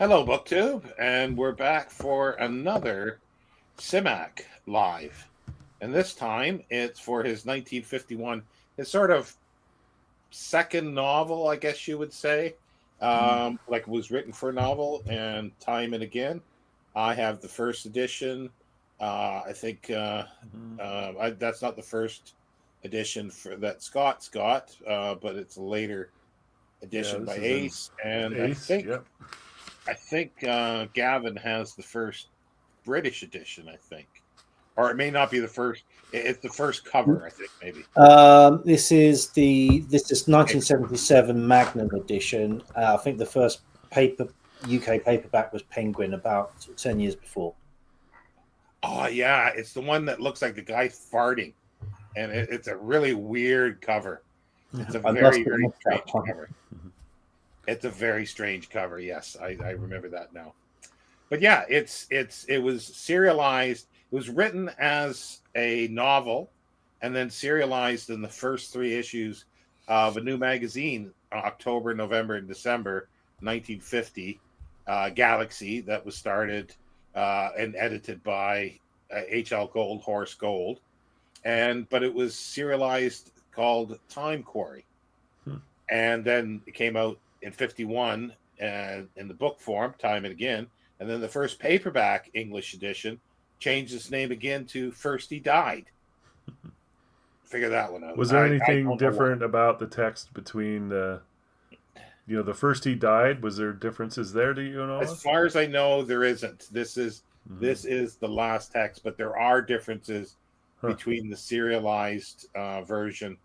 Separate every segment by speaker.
Speaker 1: Hello, BookTube, and we're back for another Simak live. And this time it's for his 1951, his sort of second novel, I guess you would say. Like it was written for a novel, and Time and Again. I have the first edition. I think that's not the first edition for that Scott's got, but it's a later
Speaker 2: Yeah,
Speaker 1: edition
Speaker 2: this
Speaker 1: by
Speaker 2: is in
Speaker 1: Ace, and I
Speaker 2: Ace.
Speaker 1: think
Speaker 2: Yep.
Speaker 1: I think Gavin has the first British edition. I think, or it may not be the first. It's the first cover. I think maybe.
Speaker 3: This is 1977 Magnum edition. I think the first paper UK paperback was Penguin about 10 years before.
Speaker 1: Oh yeah, it's the one that looks like the guy farting, and it's a really weird cover. It's a
Speaker 3: I must
Speaker 1: very
Speaker 3: admit
Speaker 1: strange
Speaker 3: that one.
Speaker 1: cover. It's a very strange cover. Yes, I remember that now. But yeah, it was serialized. It was written as a novel, and then serialized in the first three issues of a new magazine, October, November, and December, 1950, Galaxy, that was started and edited by H.L. Gold, Horace Gold, but it was serialized called Time Quarry, and then it came out in 51 in the book form, Time and Again. And then the first paperback English edition changed its name again to First He Died. Figure that one out.
Speaker 2: Was there
Speaker 1: I
Speaker 2: anything
Speaker 1: don't know why.
Speaker 2: different about the text between the first he died? Was there differences there? Do you know?
Speaker 1: As far as I know, there isn't. This is the last text, but there are differences between the serialized version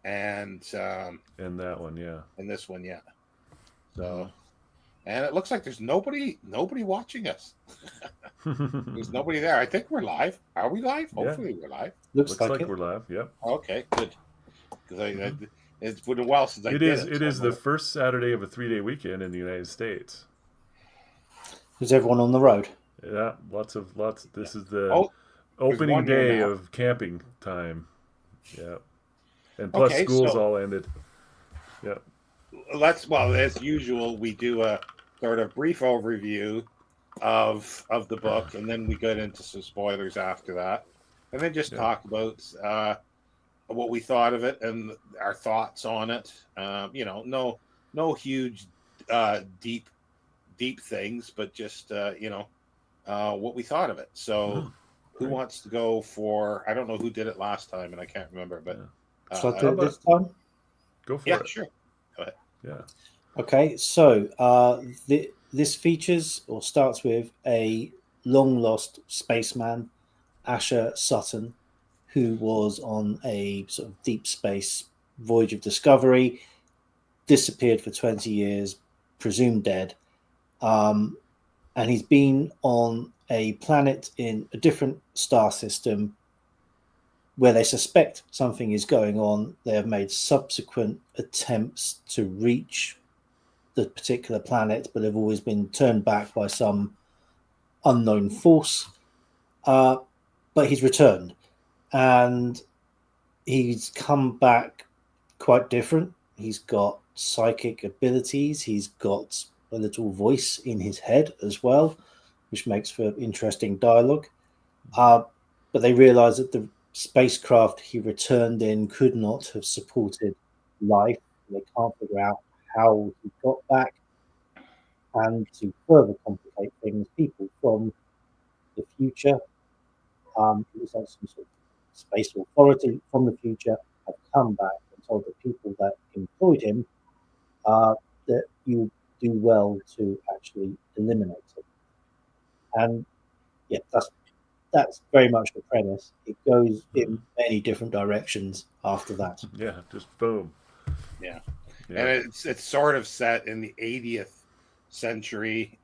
Speaker 1: and
Speaker 2: that one, yeah.
Speaker 1: and this one, yeah. So, and it looks like there's nobody watching us. There's nobody there. I think we're live. Are we live?
Speaker 2: Yeah.
Speaker 1: Hopefully we're live.
Speaker 3: Looks
Speaker 2: Looks like
Speaker 3: it.
Speaker 2: we're live. Yep.
Speaker 1: Okay, good. Because it's been a while since I
Speaker 2: It
Speaker 1: did
Speaker 2: is.
Speaker 1: it.
Speaker 2: It
Speaker 1: so
Speaker 2: is the first Saturday of a 3-day weekend in the United States.
Speaker 3: Is everyone on the road?
Speaker 2: Yeah, lots. This is the
Speaker 1: Oh,
Speaker 2: opening
Speaker 1: one here
Speaker 2: day
Speaker 1: now.
Speaker 2: of camping time. Yeah, and plus
Speaker 1: Okay,
Speaker 2: school's
Speaker 1: so
Speaker 2: all ended. Yeah.
Speaker 1: as usual, we do a sort of brief overview of the book, and then we get into some spoilers after that, and then just
Speaker 2: Yeah.
Speaker 1: talk about what we thought of it and our thoughts on it. No huge deep things, but just what we thought of it. So, who
Speaker 2: Great.
Speaker 1: wants to go for? I don't know who did it last time, and I can't remember. But
Speaker 3: Shall I do it this time?
Speaker 2: Go for
Speaker 1: yeah,
Speaker 2: it.
Speaker 1: sure. Go ahead.
Speaker 2: Yeah.
Speaker 3: Okay, so this features or starts with a long lost spaceman, Asher Sutton, who was on a sort of deep space voyage of discovery, disappeared for 20 years, presumed dead. And he's been on a planet in a different star system where they suspect something is going on. They have made subsequent attempts to reach the particular planet, but have always been turned back by some unknown force. But he's returned, and he's come back quite different. He's got psychic abilities. He's got a little voice in his head as well, which makes for interesting dialogue. But they realize that the spacecraft he returned in could not have supported life. They can't figure out how he got back. And to further complicate things, people from the future, it was like some sort of space authority from the future, have come back and told the people that employed him that you do well to actually eliminate him. And yeah, that's very much the premise. It goes in many different directions after that.
Speaker 2: Yeah. Just boom.
Speaker 1: Yeah.
Speaker 2: Yeah.
Speaker 1: And it's sort of set in the 80th century,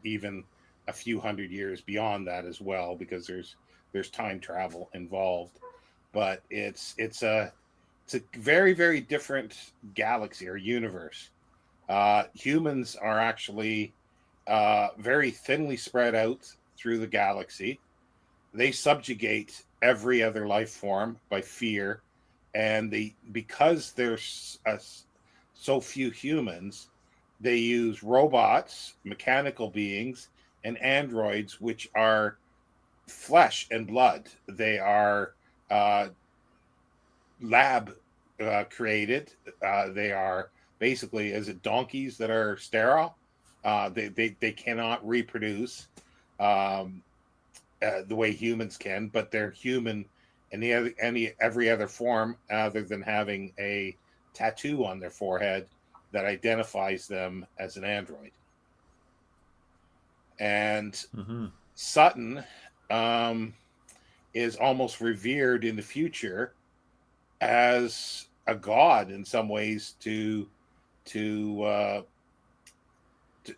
Speaker 1: even a few hundred years beyond that as well, because there's time travel involved. But it's a very, very different galaxy or universe. Humans are actually very thinly spread out through the galaxy. They subjugate every other life form by fear, and because there's so few humans, they use robots, mechanical beings, and androids, which are flesh and blood. They are uh, lab created. They are basically, is it donkeys that are sterile? They cannot reproduce um, the way humans can, but they're human in every other form other than having a tattoo on their forehead that identifies them as an android. And
Speaker 2: Mm-hmm.
Speaker 1: Sutton um, is almost revered in the future as a god in some ways to uh,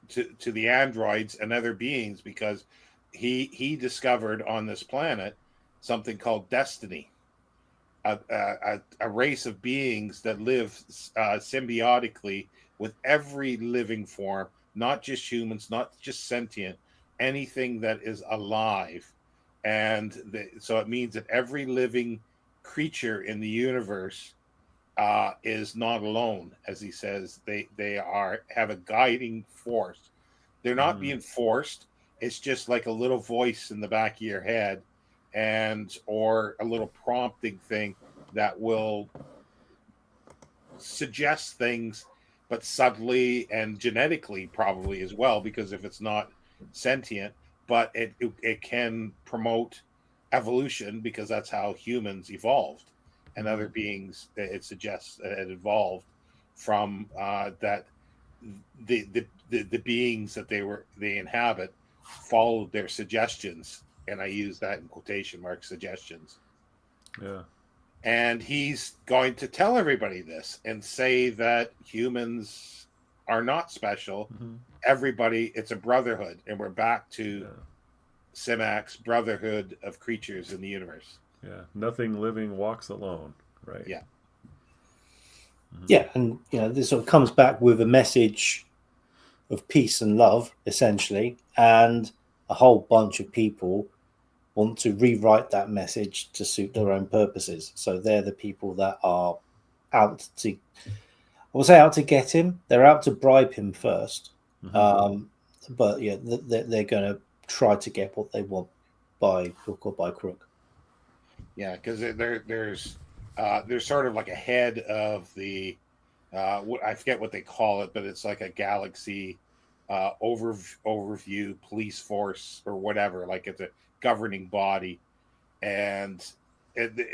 Speaker 1: to the androids and other beings, because he discovered on this planet something called destiny, a race of beings that live symbiotically with every living form, not just humans, not just sentient, anything that is alive. And so it means that every living creature in the universe is not alone, as he says. They are have a guiding force. They're not
Speaker 2: Mm-hmm.
Speaker 1: being forced. It's just like a little voice in the back of your head, and or a little prompting thing that will suggest things, but subtly and genetically probably as well. Because if it's not sentient, but it can promote evolution, because that's how humans evolved, and
Speaker 2: Mm-hmm.
Speaker 1: other beings, it suggests it evolved from that the beings that they inhabit followed their suggestions, and I use that in quotation marks, suggestions.
Speaker 2: Yeah.
Speaker 1: And he's going to tell everybody this and say that humans are not special.
Speaker 2: Mm-hmm.
Speaker 1: Everybody, it's a brotherhood, and we're back to
Speaker 2: Yeah.
Speaker 1: Simak's brotherhood of creatures in the universe.
Speaker 2: Yeah. Nothing living walks alone. Right.
Speaker 1: Yeah.
Speaker 2: Mm-hmm.
Speaker 3: Yeah, and this sort of comes back with a message of peace and love, essentially, and a whole bunch of people want to rewrite that message to suit their own purposes. So they're the people that are out to, I will say, out to get him. They're out to bribe him first,
Speaker 2: Mm-hmm.
Speaker 3: but yeah, they're going to try to get what they want by hook or by crook.
Speaker 1: Yeah, because there's sort of like a head of the I forget what they call it, but it's like a galaxy overview police force or whatever. Like it's a governing body, and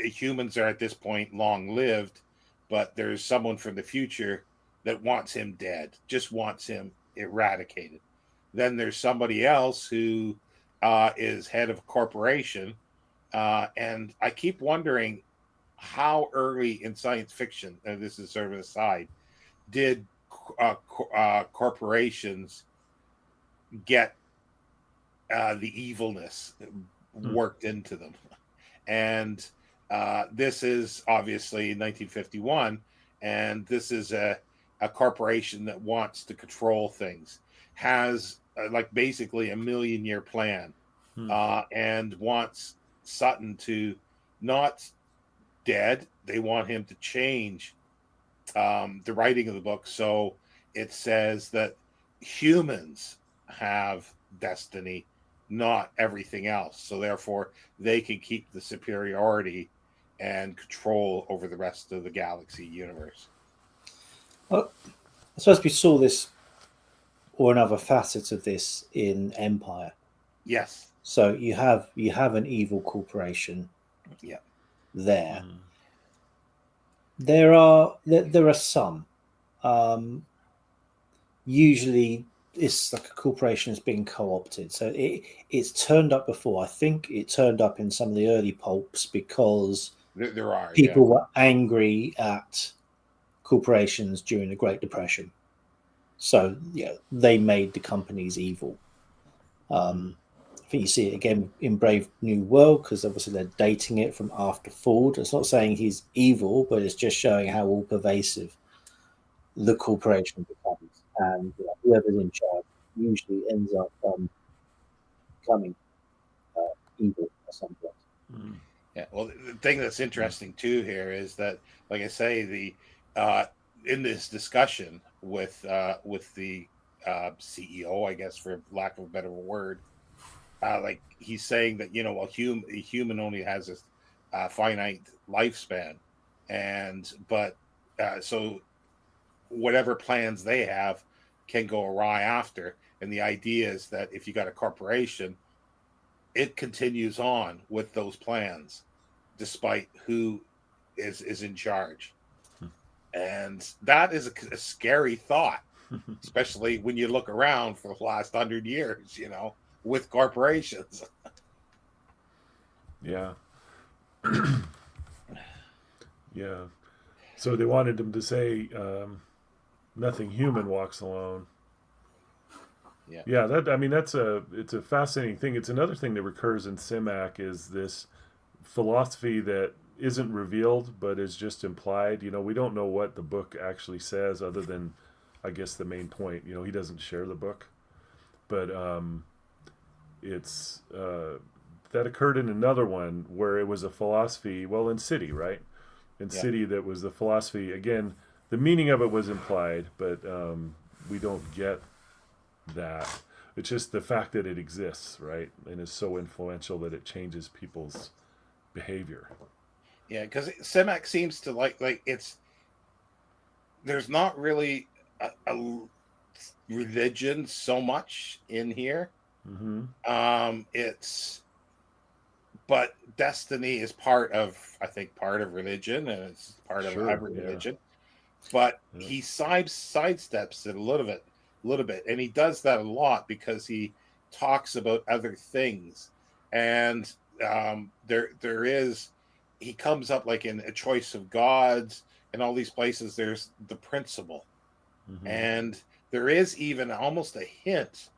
Speaker 1: humans are at this point long lived, but there's someone from the future that wants him dead, just wants him eradicated. Then there's somebody else who is head of a corporation, and I keep wondering how early in science fiction, and this is sort of an aside, did corporations get the evilness
Speaker 2: Mm-hmm.
Speaker 1: worked into them? And this is obviously 1951, and this is a corporation that wants to control things, has like basically a million-year plan, and wants Sutton to not dead. They want him to change the writing of the book, so it says that humans have destiny, not everything else. So therefore, they can keep the superiority and control over the rest of the galaxy universe.
Speaker 3: Well, I suppose we saw this, or another facet of this, in Empire.
Speaker 1: Yes.
Speaker 3: So you have an evil corporation
Speaker 1: Yeah.
Speaker 3: there.
Speaker 2: Mm-hmm.
Speaker 3: There are some. Usually, it's like a corporation is being co-opted. So it's turned up before. I think it turned up in some of the early pulps because
Speaker 1: There are. Yeah.
Speaker 3: people were angry at corporations during the Great Depression. So yeah, they made the companies evil. I think you see it again in Brave New World, because obviously they're dating it from after Ford. It's not saying he's evil, but it's just showing how all pervasive the corporation becomes, and whoever's in charge usually ends up becoming evil at some point.
Speaker 2: Mm-hmm.
Speaker 1: Yeah. Well, the thing that's interesting too here is that, like I say, the uh, in this discussion with the CEO, I guess, for lack of a better word, like he's saying that a human only has a finite lifespan, and but so whatever plans they have can go awry after. And the idea is that if you got a corporation, it continues on with those plans despite who is in charge. And that is a scary thought, especially when you look around for the last 100 years, with corporations.
Speaker 2: Yeah. Yeah. So they wanted him to say, nothing human walks alone.
Speaker 1: Yeah.
Speaker 2: Yeah, it's a fascinating thing. It's another thing that recurs in Simak is this philosophy that isn't revealed but is just implied. We don't know what the book actually says other than, I guess, the main point. He doesn't share the book, but it's that occurred in another one where it was a philosophy. Well, in City, right? In City, that was the philosophy. Again, the meaning of it was implied, but we don't get that. It's just the fact that it exists, right, and is so influential that it changes people's behavior.
Speaker 1: Yeah, because Simak seems to like there's not really a religion so much in here. It's but destiny is part of, I think, part of religion, and it's part of every religion. But he sidesteps it a little bit, and he does that a lot because he talks about other things, and there is, he comes up like in A Choice of Gods and all these places. There's the principle, and there is even almost a hint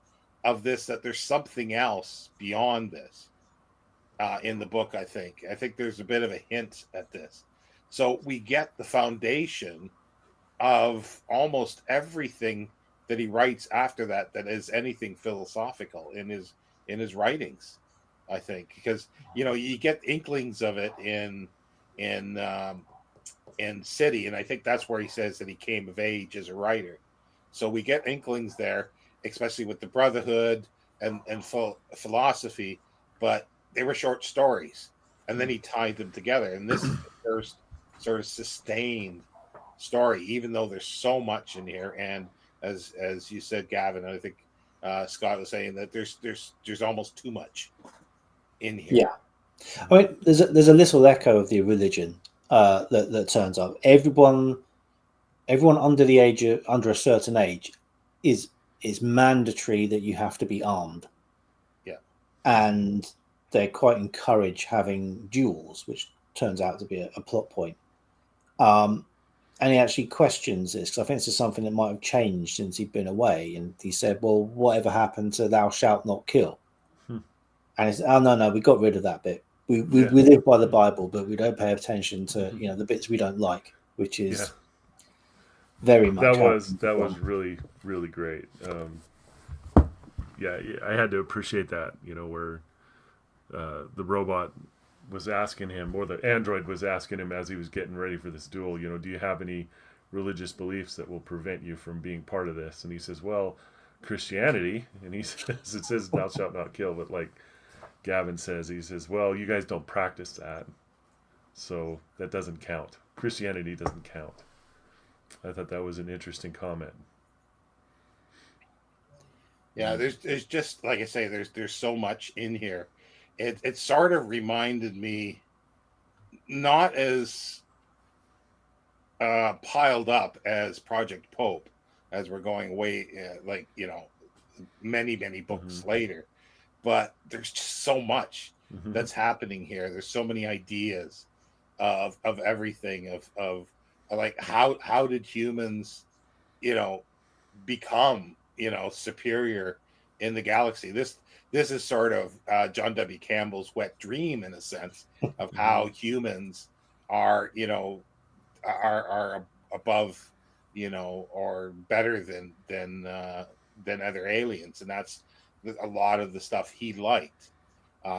Speaker 1: of this, that there's something else beyond this in the book. I think there's a bit of a hint at this, so we get the foundation of almost everything that he writes after that is anything philosophical in his writings, I think, because you get inklings of it in City, and I think that's where he says that he came of age as a writer. So we get inklings there, especially with the Brotherhood and philosophy, but they were short stories, and then he tied them together, and this is the first sort of sustained story, even though there's so much in here. And as you said, Gavin, I think Scott was saying that there's almost too much in here.
Speaker 3: Yeah, I mean, there's a little echo of the religion that turns up. Everyone under the age of, under a certain age is mandatory that you have to be armed.
Speaker 1: Yeah,
Speaker 3: and they quite encourage having duels, which turns out to be a plot point. And he actually questions this, because I think this is something that might have changed since he'd been away. And he said, well, whatever happened to thou shalt not kill? And it's, oh, no, we got rid of that bit. We live by the Bible, but we don't pay attention to the bits we don't like, which is very much
Speaker 2: that was really, really great. I had to appreciate that, where the robot was asking him, or the android was asking him as he was getting ready for this duel, do you have any religious beliefs that will prevent you from being part of this? And he says, well, Christianity. And he says, it says thou shalt not kill, but like Gavin says, he says, well, you guys don't practice that, so that doesn't count. Christianity doesn't count. I thought that was an interesting comment.
Speaker 1: Yeah, there's just, like I say, there's so much in here. It sort of reminded me, not as piled up as Project Pope, as we're going way many books later, but there's just so much that's happening here. There's so many ideas of everything, of like how did humans become superior in the galaxy. This is sort of John W. Campbell's wet dream, in a sense, of how humans are are above or better than other aliens. And that's a lot of the stuff he liked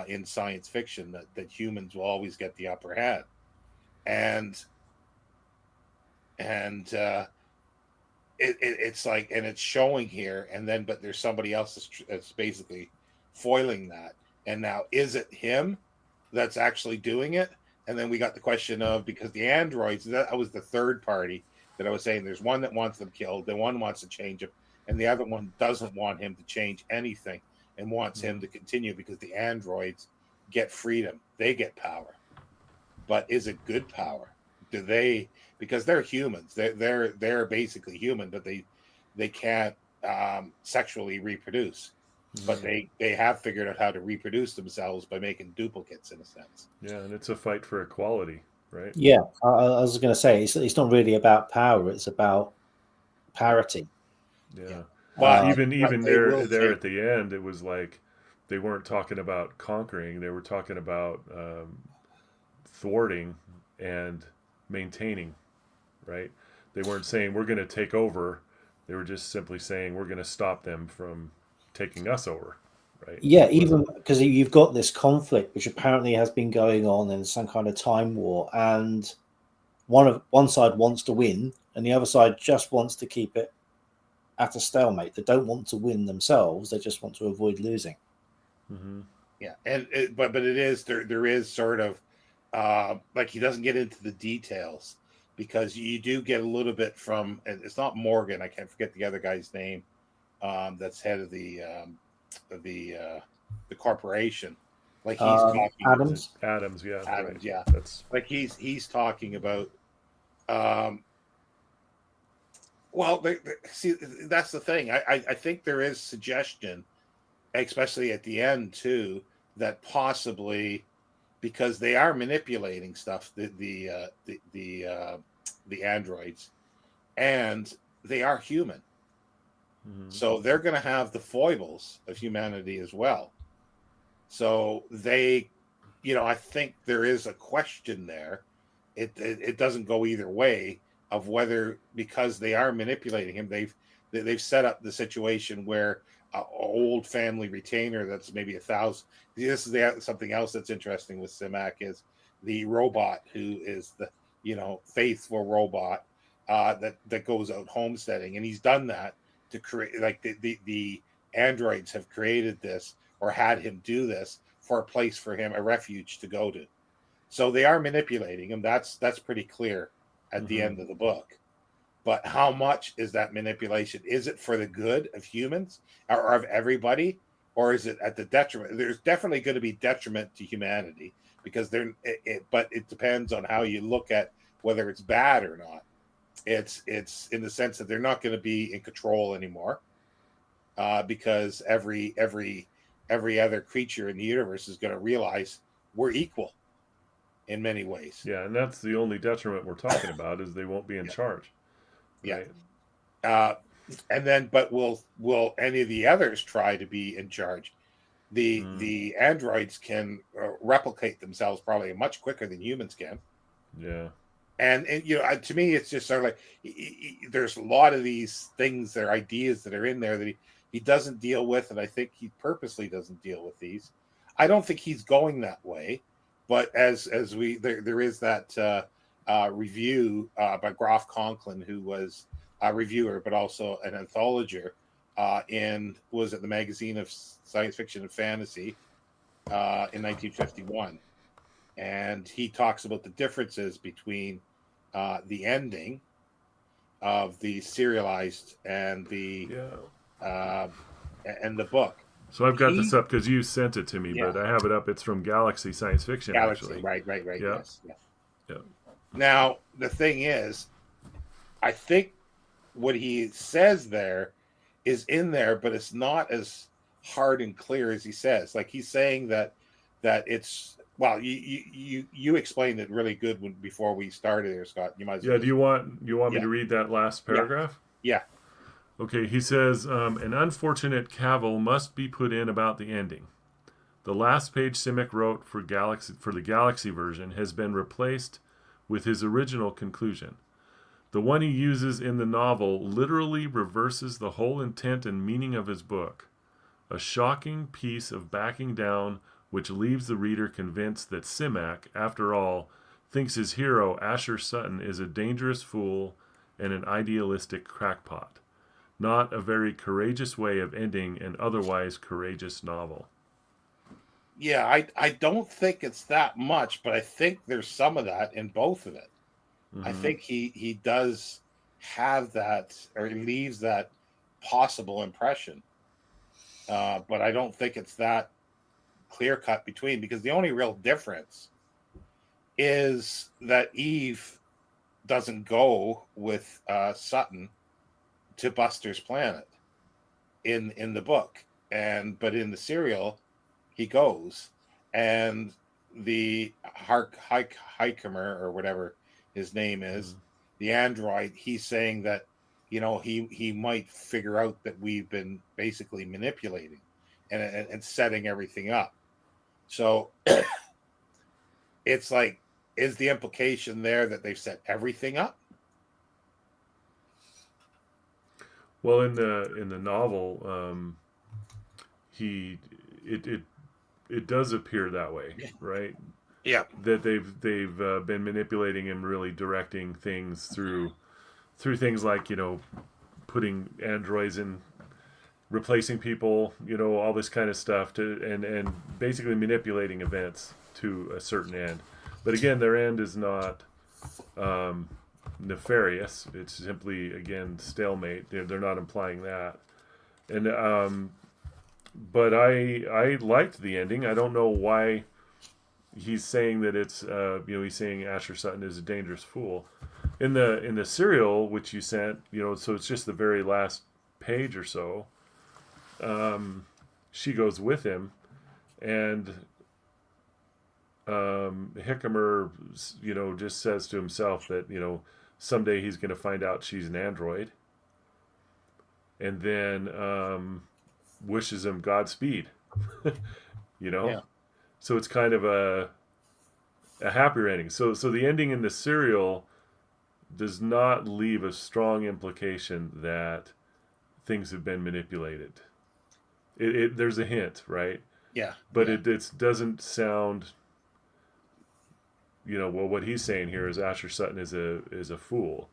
Speaker 1: in science fiction, that humans will always get the upper hand. And it's like, and it's showing here, and then but there's somebody else that's basically foiling that. And now, is it him that's actually doing it? And then we got the question of, because the androids, that was the third party that I was saying, there's one that wants them killed, the one wants to change him, and the other one doesn't want him to change anything and wants him to continue, because the androids get freedom, they get power. But is it good power? Do they, because they're humans, they're basically human, but they can't sexually reproduce, but they have figured out how to reproduce themselves by making duplicates, in a sense.
Speaker 2: Yeah, and it's a fight for equality, right?
Speaker 3: Yeah, I was going to say it's not really about power; it's about parity.
Speaker 2: Yeah.
Speaker 1: But,
Speaker 2: Even
Speaker 1: they will
Speaker 2: there
Speaker 1: take,
Speaker 2: at the end, it was like they weren't talking about conquering; they were talking about thwarting and maintaining, right? They weren't saying we're going to take over. They were just simply saying we're going to stop them from taking us over, right?
Speaker 3: Yeah,
Speaker 2: It
Speaker 3: even
Speaker 2: wasn't.
Speaker 3: because you've got this conflict which apparently has been going on in some kind of time war, and one side wants to win, and the other side just wants to keep it at a stalemate. They don't want to win themselves; they just want to avoid losing.
Speaker 2: Mm-hmm.
Speaker 1: yeah, and but it is there is sort of like, he doesn't get into the details, because you do get a little bit from, and it's not Morgan, I can't forget the other guy's name, that's head of of the uh, the corporation. Like, he's talking to
Speaker 3: Adams.
Speaker 2: Adams, yeah, right.
Speaker 1: Adams, yeah.
Speaker 2: That's
Speaker 1: Like, he's talking about, um, well, see, that's the thing. I think there is suggestion, especially at the end too, that possibly, because they are manipulating stuff, the androids, and they are human,
Speaker 2: mm-hmm.
Speaker 1: so they're going to have the foibles of humanity as well. So they, I think there is a question there. It doesn't go either way, of whether, because they are manipulating him, they've set up the situation where a old family retainer that's maybe 1,000. This is something else that's interesting with Simak, is the robot, who is the faithful robot, that goes out homesteading, and he's done that to create, like, the androids have created this, or had him do this, for a place for him, a refuge to go to. So they are manipulating him. That's pretty clear at the
Speaker 2: Mm-hmm.
Speaker 1: end of the book. But how much is that manipulation? Is it for the good of humans, or of everybody, or is it at the detriment? There's definitely going to be detriment to humanity, because but it depends on how you look at whether it's bad or not. It's in the sense that they're not going to be in control anymore, because every other creature in the universe is going to realize we're equal in many ways.
Speaker 2: Yeah, and that's the only detriment we're talking about, is they won't be in
Speaker 1: Yeah,
Speaker 2: charge,
Speaker 1: yeah.
Speaker 2: right?
Speaker 1: Uh, and then, but will any of the others try to be in charge?
Speaker 2: Mm,
Speaker 1: The androids can replicate themselves probably much quicker than humans can.
Speaker 2: yeah.
Speaker 1: And to me, it's just sort of like, there's a lot of these things, there are ideas that are in there that he doesn't deal with, and I think he purposely doesn't deal with these. I don't think he's going that way, but as we there is that review by Groff Conklin, who was a reviewer but also an anthologer, in, was it the Magazine of Science Fiction and Fantasy, in 1951, and he talks about the differences between the ending of the serialized
Speaker 2: Yeah.
Speaker 1: uh, and the book.
Speaker 2: So I've got this
Speaker 1: He,
Speaker 2: up because you sent it to me,
Speaker 1: yeah,
Speaker 2: but I have it up. It's from Galaxy Science Fiction,
Speaker 1: Galaxy,
Speaker 2: actually.
Speaker 1: right,
Speaker 2: Yeah.
Speaker 1: yes, yeah.
Speaker 2: Yeah.
Speaker 1: Now the thing is, I think what he says there is in there, but it's not as hard and clear as he says. Like, he's saying that it's, well, you explained it really good before we started here, Scott. You might as well
Speaker 2: Yeah. Do
Speaker 1: just,
Speaker 2: you want me
Speaker 1: yeah,
Speaker 2: to read that last
Speaker 1: yeah,
Speaker 2: paragraph?
Speaker 1: yeah.
Speaker 2: Okay. He says an unfortunate cavil must be put in about the ending. The last page Simak wrote for the Galaxy version has been replaced with his original conclusion. The one he uses in the novel literally reverses the whole intent and meaning of his book. A shocking piece of backing down which leaves the reader convinced that Simak, after all, thinks his hero, Asher Sutton, is a dangerous fool and an idealistic crackpot. Not a very courageous way of ending an otherwise courageous novel.
Speaker 1: Yeah, I don't think it's that much, but I think there's some of that in both of it. I
Speaker 2: Mm-hmm.
Speaker 1: think he does have that, or he leaves that possible impression. But I don't think it's that clear cut between, because the only real difference is that Eve doesn't go with Sutton to Buster's planet in the book, but in the serial he goes, and the Hiker or whatever his name is,
Speaker 2: Mm-hmm.
Speaker 1: the android, he's saying that he might figure out that we've been basically manipulating and setting everything up. So it's like, is the implication there that they've set everything up?
Speaker 2: Well, in the novel, he it, it it does appear that way, right?
Speaker 1: Yeah.
Speaker 2: That they've been manipulating him, really directing things through things like putting androids in, replacing people, all this kind of stuff to and basically manipulating events to a certain end. But again, their end is not um, nefarious. It's simply, again, stalemate. They're not implying that. And but I liked the ending. I don't know why he's saying that it's he's saying Asher Sutton is a dangerous fool. In the serial which you sent, so it's just the very last page or so. She goes with him, and Hickamer, just says to himself that someday he's going to find out she's an android, and then wishes him Godspeed.
Speaker 1: Yeah.
Speaker 2: So it's kind of a happier ending. So the ending in the serial does not leave a strong implication that things have been manipulated. There's a hint, right?
Speaker 1: Yeah.
Speaker 2: But
Speaker 1: yeah.
Speaker 2: it doesn't sound. Well, what he's saying here is Asher Sutton is a fool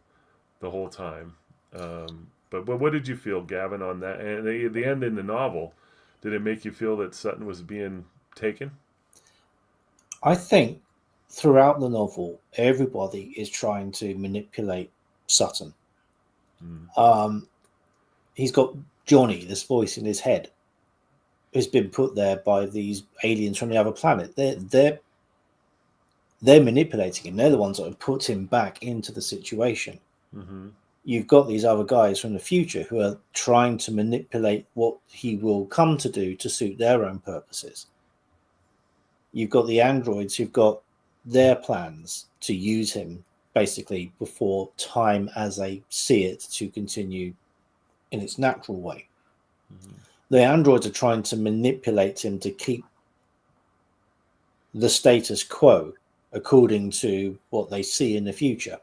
Speaker 2: the whole time. But what did you feel, Gavin, on that? And the end in the novel, did it make you feel that Sutton was being taken?
Speaker 3: I think throughout the novel, everybody is trying to manipulate Sutton.
Speaker 2: Mm.
Speaker 3: He's got Johnny, this voice in his head, who's been put there by these aliens from the other planet. They're manipulating him. They're the ones that have put him back into the situation.
Speaker 2: Mm-hmm.
Speaker 3: You've got these other guys from the future who are trying to manipulate what he will come to do to suit their own purposes. You've got the androids who've got their plans to use him basically before time as they see it to continue in its natural way.
Speaker 2: Mm-hmm.
Speaker 3: The androids are trying to manipulate him to keep the status quo according to what they see in the future.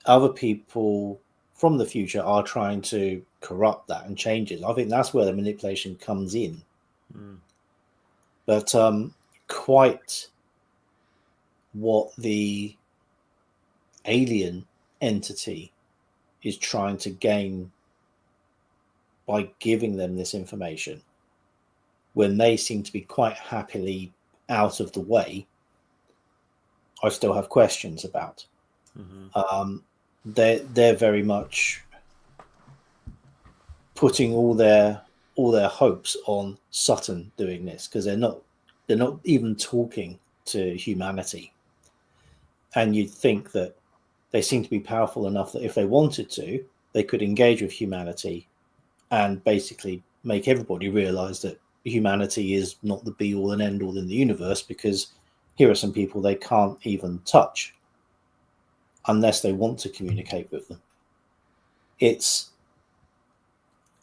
Speaker 3: Other people from the future are trying to corrupt that and change it. I think that's where the manipulation comes in.
Speaker 2: Mm.
Speaker 3: But quite what the alien entity is trying to gain by giving them this information, when they seem to be quite happily out of the way, I still have questions about.
Speaker 2: Mm-hmm.
Speaker 3: They're very much putting all their hopes on Sutton doing this, because they're not even talking to humanity. And you'd think that they seem to be powerful enough that if they wanted to, they could engage with humanity and basically make everybody realize that humanity is not the be all and end all in the universe, because here are some people they can't even touch unless they want to communicate with them.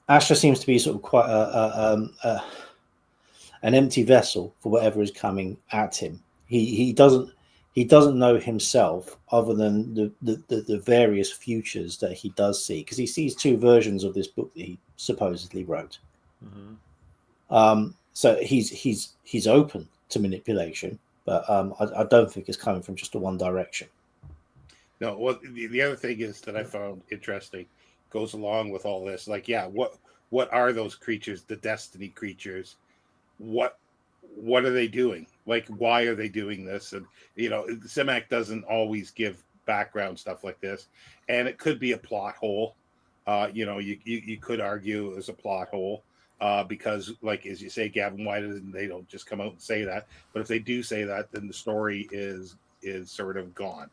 Speaker 3: Asher seems to be sort of quite an empty vessel for whatever is coming at him. He doesn't know himself, other than the various futures that he does see, because he sees two versions of this book that he supposedly wrote.
Speaker 2: Mm-hmm.
Speaker 3: So he's open to manipulation, but I don't think it's coming from just a one direction.
Speaker 1: No, well, the other thing is that I found interesting goes along with all this. Like, yeah, what are those creatures? The destiny creatures. What what are they doing? Like, why are they doing this? And Simak doesn't always give background stuff like this, and it could be a plot hole. You could argue as a plot hole. Because, like as you say, Gavin, why didn't they don't just come out and say that? But if they do say that, then the story is sort of gone.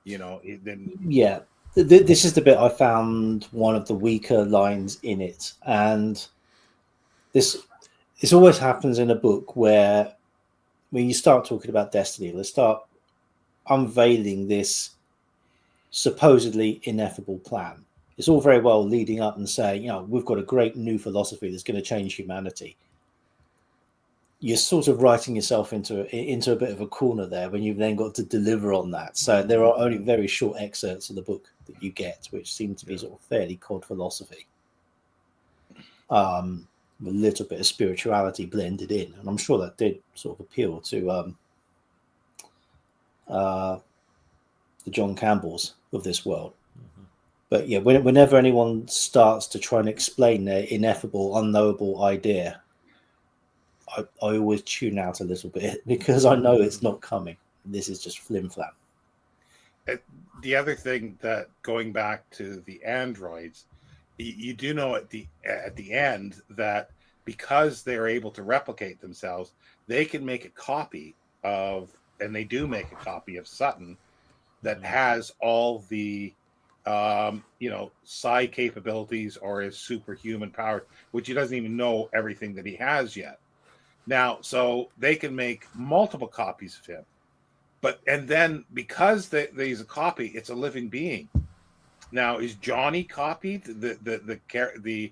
Speaker 1: Then
Speaker 3: Yeah, this is the bit I found one of the weaker lines in it, and this this always happens in a book where when you start talking about destiny, let's start unveiling this supposedly ineffable plan. It's all very well leading up and saying, we've got a great new philosophy that's going to change humanity. You're sort of writing yourself into a bit of a corner there when you've then got to deliver on that. So there are only very short excerpts of the book that you get, which seem to be sort of fairly cod philosophy, with a little bit of spirituality blended in, and I'm sure that did sort of appeal to the John Campbells of this world. But yeah, whenever anyone starts to try and explain their ineffable, unknowable idea, I always tune out a little bit because I know it's not coming. This is just flim flam.
Speaker 1: the other thing that going back to the androids, you do know at the end that because they're able to replicate themselves, they can make a copy of, and they do make a copy of Sutton that has all the psi capabilities or his superhuman power, which he doesn't even know everything that he has yet. Now, so they can make multiple copies of him, and then because there's a copy, it's a living being. Now, is Johnny copied the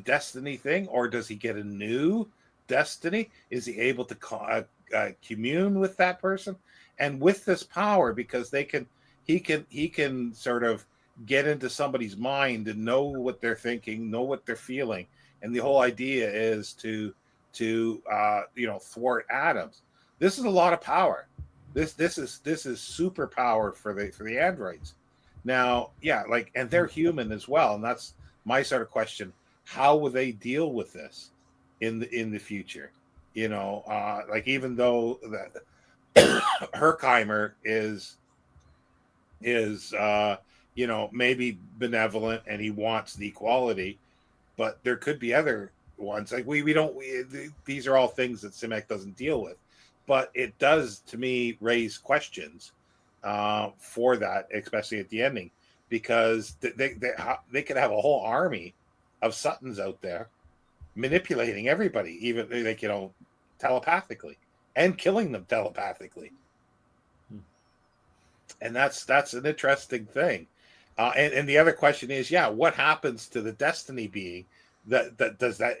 Speaker 1: destiny thing, or does he get a new destiny? Is he able to commune with that person? And with this power, because he can sort of get into somebody's mind and know what they're thinking, know what they're feeling, and the whole idea is to thwart atoms. This is a lot of power. This is super power for the androids. Now, yeah, like, and they're human as well, and that's my sort of question: how will they deal with this in the future? Like, even though that Herkheimer is maybe benevolent and he wants the equality, but there could be other ones. Like, we don't these are all things that Simek doesn't deal with, but it does, to me, raise questions for that, especially at the ending, because they could have a whole army of Suttons out there manipulating everybody, even like telepathically, and killing them telepathically. And that's an interesting thing. And the other question is, yeah, what happens to the destiny being that does that?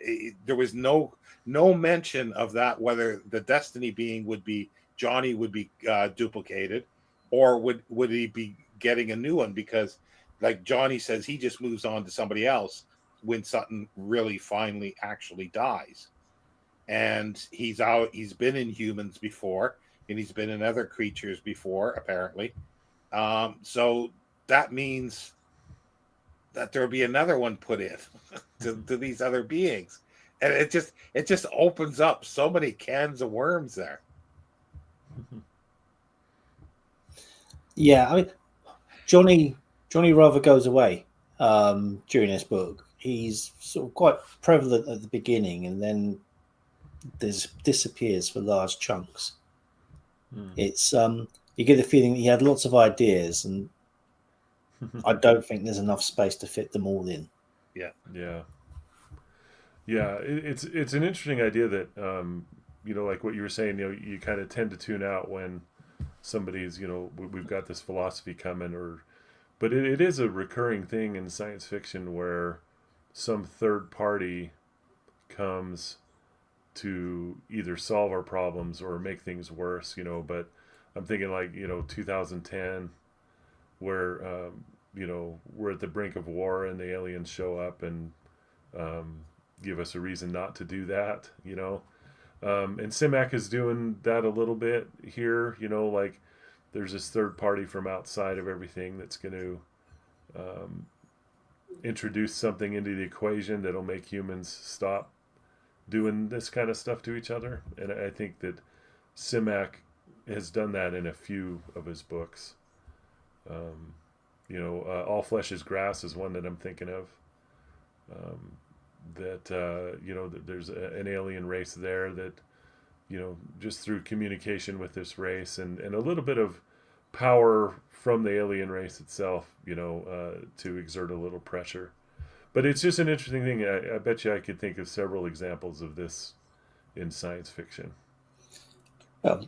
Speaker 1: There was no mention of that, whether the destiny being would be Johnny would be duplicated, or would he be getting a new one? Because, like Johnny says, he just moves on to somebody else when Sutton really finally actually dies. And he's been in humans before, and he's been in other creatures before, apparently. So that means that there'll be another one put in to these other beings, and it just opens up so many cans of worms there.
Speaker 3: Yeah, I mean, Johnny rather goes away during this book. He's sort of quite prevalent at the beginning, and then disappears for large chunks. It's you get the feeling that he had lots of ideas, and I don't think there's enough space to fit them all in.
Speaker 1: Yeah.
Speaker 2: It's an interesting idea that like what you were saying, you kind of tend to tune out when somebody's, we've got this philosophy coming, but it is a recurring thing in science fiction where some third party comes to either solve our problems or make things worse, but I'm thinking, like, 2010, where we're at the brink of war and the aliens show up and give us a reason not to do that. And Simak is doing that a little bit here, like there's this third party from outside of everything that's going to introduce something into the equation that'll make humans stop doing this kind of stuff to each other. And I think that Simak has done that in a few of his books. All Flesh is Grass is one that I'm thinking of. That there's an alien race there that, just through communication with this race and a little bit of power from the alien race itself, to exert a little pressure. But it's just an interesting thing. I bet you I could think of several examples of this in science fiction.
Speaker 3: Well,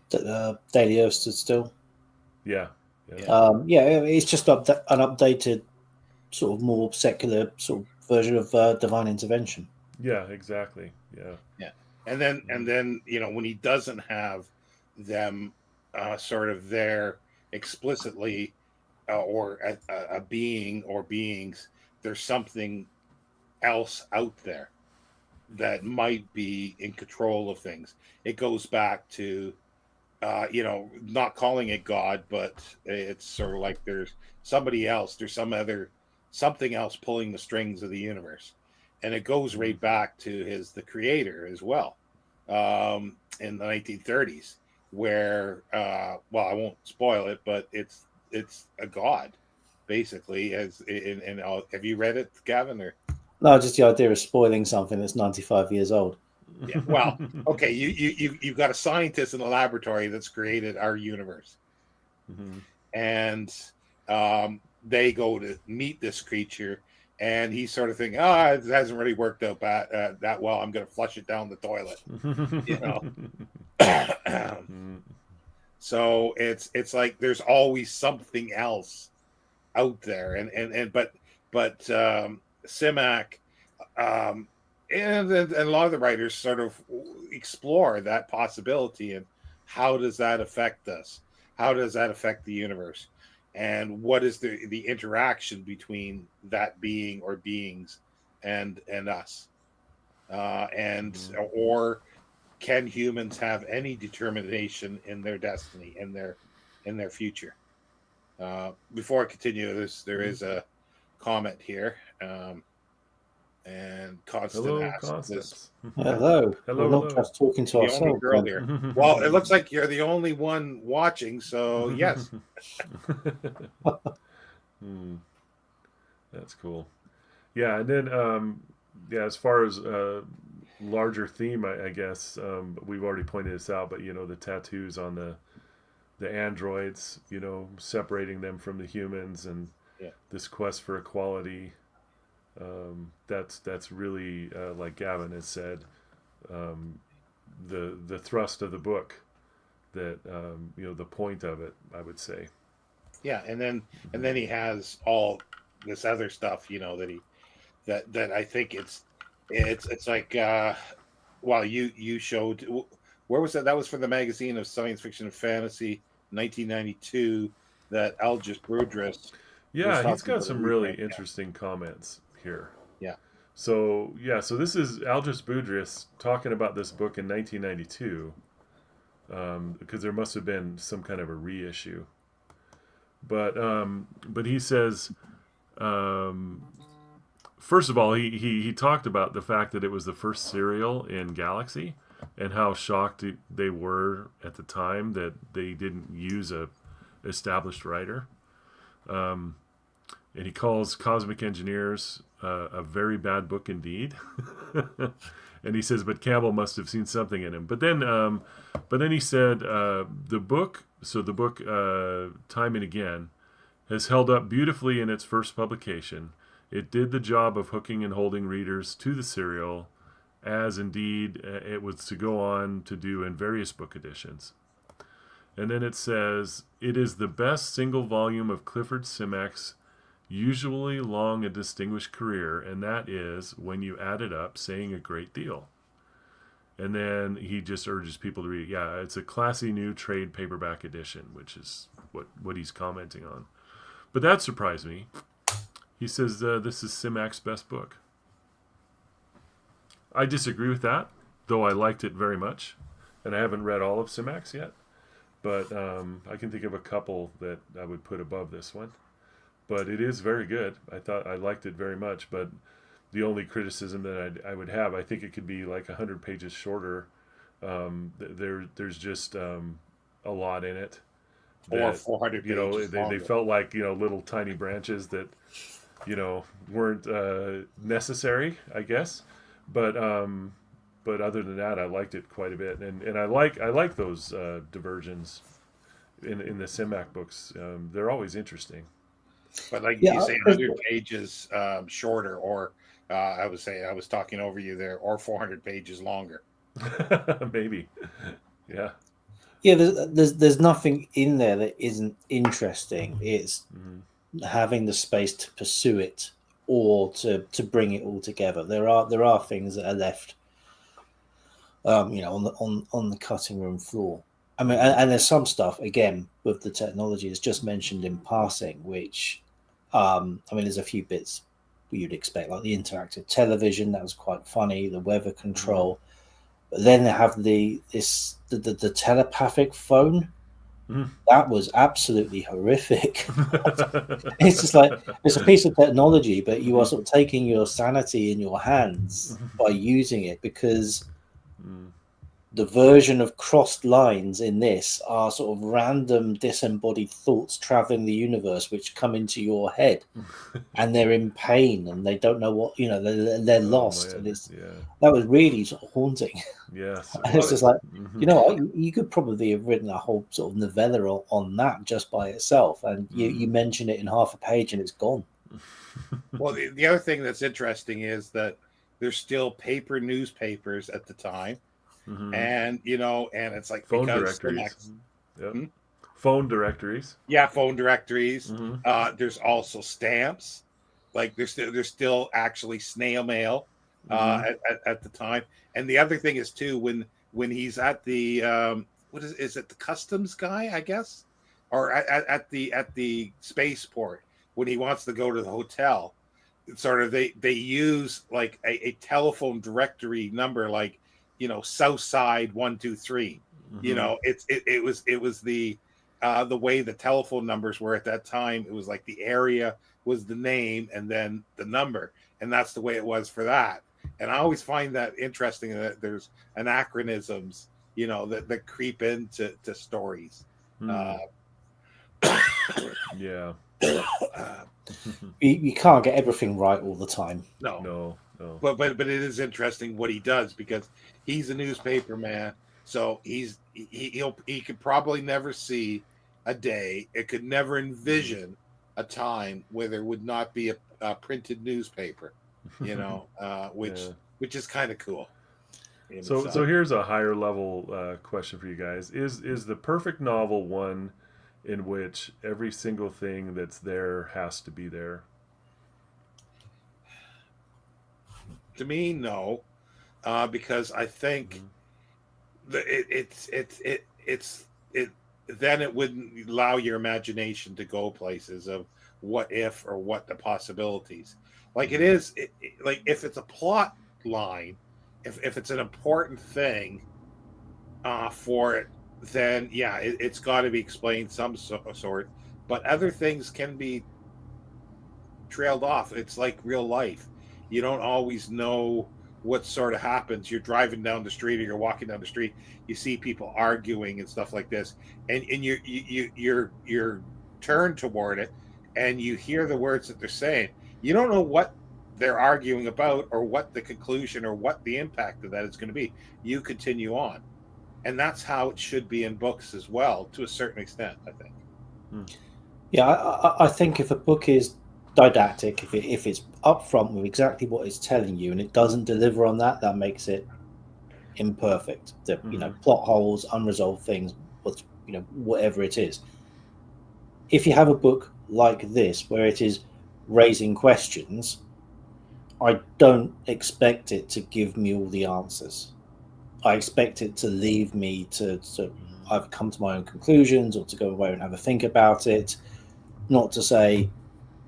Speaker 3: Daily Earth stood still.
Speaker 2: Yeah.
Speaker 3: It's just an updated, sort of more secular sort of version of divine intervention.
Speaker 2: Yeah, exactly.
Speaker 1: Yeah. And then when he doesn't have them sort of there explicitly, or a being or beings, there's something else out there that might be in control of things. It goes back to not calling it God, but it's sort of like there's somebody else, there's something else pulling the strings of the universe. And it goes right back to the creator as well, in the 1930s, where I won't spoil it, but it's a god, basically. Have you read it, Gavin? Or
Speaker 3: no, just the idea of spoiling something that's 95 years old.
Speaker 1: Yeah, well, okay, you've got a scientist in a laboratory that's created our universe, and they go to meet this creature, and he's sort of thinking, it hasn't really worked out that well. I'm going to flush it down the toilet, So it's like there's always something else out there, but Simak. And a lot of the writers sort of explore that possibility, and how does that affect us? How does that affect the universe? And what is the interaction between that being or beings and us? Or can humans have any determination in their destiny, in their future? Before I continue, there is a comment here. And Constant asks this.
Speaker 3: Hello.
Speaker 2: Hello.
Speaker 3: We're not just talking to ourselves.
Speaker 1: Only girl here. Well, it looks like you're the only one watching, so yes.
Speaker 2: That's cool. Yeah, and then as far as larger theme, I guess we've already pointed this out, but the tattoos on the androids, separating them from the humans, and this quest for equality. That's really like Gavin has said, the thrust of the book, that the point of it, I would say.
Speaker 1: Yeah, and then he has all this other stuff, that I think it's like you showed, where was that? That was for the magazine of Science Fiction and Fantasy, 1992. That Aldous Budrys.
Speaker 2: Yeah, he's got some really interesting comments here.
Speaker 1: Yeah.
Speaker 2: So this is Aldous Budrys talking about this book in 1992, because there must have been some kind of a reissue. But he says, first of all, he talked about the fact that it was the first serial in Galaxy, and how shocked they were at the time that they didn't use a established writer. And he calls Cosmic Engineers a very bad book indeed. And he says, but Campbell must have seen something in him. But then he said, the book Time and Again has held up beautifully in its first publication. It did the job of hooking and holding readers to the serial, as indeed it was to go on to do in various book editions. And then it says, it is the best single volume of Clifford Simak's usually long and distinguished career, and that is, when you add it up, saying a great deal. And then he just urges people to read it. Yeah, it's a classy new trade paperback edition, which is what he's commenting on. But that surprised me. He says this is Simak's best book. I disagree with that, though I liked it very much. And I haven't read all of Simak's yet. but I can think of a couple that I would put above this one. But it is very good. I liked it very much. But the only criticism that I would have, I think it could be like 100 pages shorter. There's just a lot in it.
Speaker 1: Or
Speaker 2: That
Speaker 1: 400
Speaker 2: you know
Speaker 1: pages
Speaker 2: they
Speaker 1: longer.
Speaker 2: felt like little tiny branches that weren't necessary, I guess. But other than that, I liked it quite a bit, and I like those diversions in the Simak books. They're always interesting.
Speaker 1: But like
Speaker 3: Yeah,
Speaker 1: you say, 100 pages shorter, or I would say I was talking over you there, or 400 pages longer.
Speaker 2: Maybe, yeah.
Speaker 3: yeah. There's nothing in there that isn't interesting. It's having the space to pursue it or to bring it all together. There are things that are left, on the cutting room floor. I mean, and there's some stuff again with the technology that's just mentioned in passing, which, I mean, there's a few bits you'd expect, like the interactive television that was quite funny, the weather control. But then they have the telepathic phone. That was absolutely horrific. It's just like it's a piece of technology, but you are sort of taking your sanity in your hands by using it, because the version of crossed lines in this are sort of random disembodied thoughts traveling the universe which come into your head, and they're in pain and they don't know what, they're lost. And that was really sort of haunting.
Speaker 2: Yes, it
Speaker 3: And it's
Speaker 2: was.
Speaker 3: just like, what, you could probably have written a whole sort of novella on that just by itself, and you mention it in half a page and it's gone.
Speaker 1: Well, the other thing that's interesting is that there's still paper newspapers at the time, and and it's like
Speaker 2: phone
Speaker 1: because
Speaker 2: directories. Yep. Phone directories.
Speaker 1: Yeah, phone directories. There's also stamps. Like there's still actually snail mail at the time. And the other thing is too, when he's at the what is it, the customs guy, I guess, or at the spaceport, when he wants to go to the hotel, sort of they use like a telephone directory number, like Southside 123. It was the way the telephone numbers were at that time. It was like the area was the name and then the number, and that's the way it was for that. And I always find that interesting that there's anachronisms, that creep into stories.
Speaker 2: Yeah.
Speaker 3: You can't get everything right all the time.
Speaker 1: No. But it is interesting what he does, because he's a newspaper man, so he could probably never see a day. It could never envision a time where there would not be a printed newspaper, which is kind of cool.
Speaker 2: So here's a higher level question for you guys: Is the perfect novel one in which every single thing that's there has to be there?
Speaker 1: To me, no, because I think then it wouldn't allow your imagination to go places of what if or what the possibilities. Like it is, like if it's a plot line, if it's an important thing for it, then yeah, it's got to be explained some sort. But other things can be trailed off. It's like real life. You don't always know what sort of happens. You're driving down the street or you're walking down the street, you see people arguing and stuff like this, and you're turned toward it, and you hear the words that they're saying. You don't know what they're arguing about or what the conclusion or what the impact of that is going to be. You continue on, and that's how it should be in books as well, to a certain extent, I think.
Speaker 3: Yeah, I think if a book is didactic, if it's upfront with exactly what it's telling you and it doesn't deliver on that, that makes it imperfect. Plot holes, unresolved things, whatever it is. If you have a book like this where it is raising questions, I don't expect it to give me all the answers. I expect it to leave me to either come to my own conclusions or to go away and have a think about it. Not to say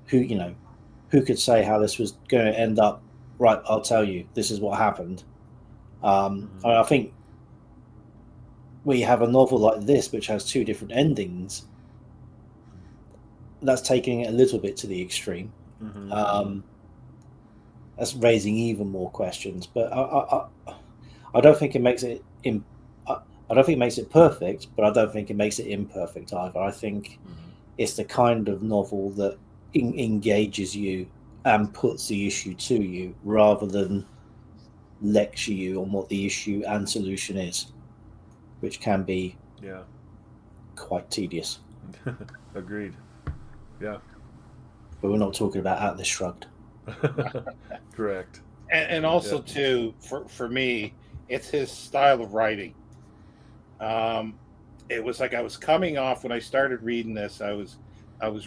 Speaker 3: who could say how this was going to end up. Right, I'll tell you, this is what happened. I think where you have a novel like this, which has two different endings, that's taking it a little bit to the extreme. That's raising even more questions. But I don't think it makes it. I don't think it makes it perfect, but I don't think it makes it imperfect either. I think it's the kind of novel that engages you and puts the issue to you, rather than lecture you on what the issue and solution is, which can be quite tedious.
Speaker 2: Agreed. Yeah.
Speaker 3: But we're not talking about Atlas Shrugged.
Speaker 2: Correct.
Speaker 1: And also too, for me, it's his style of writing. It was like I was coming off when I started reading this. I was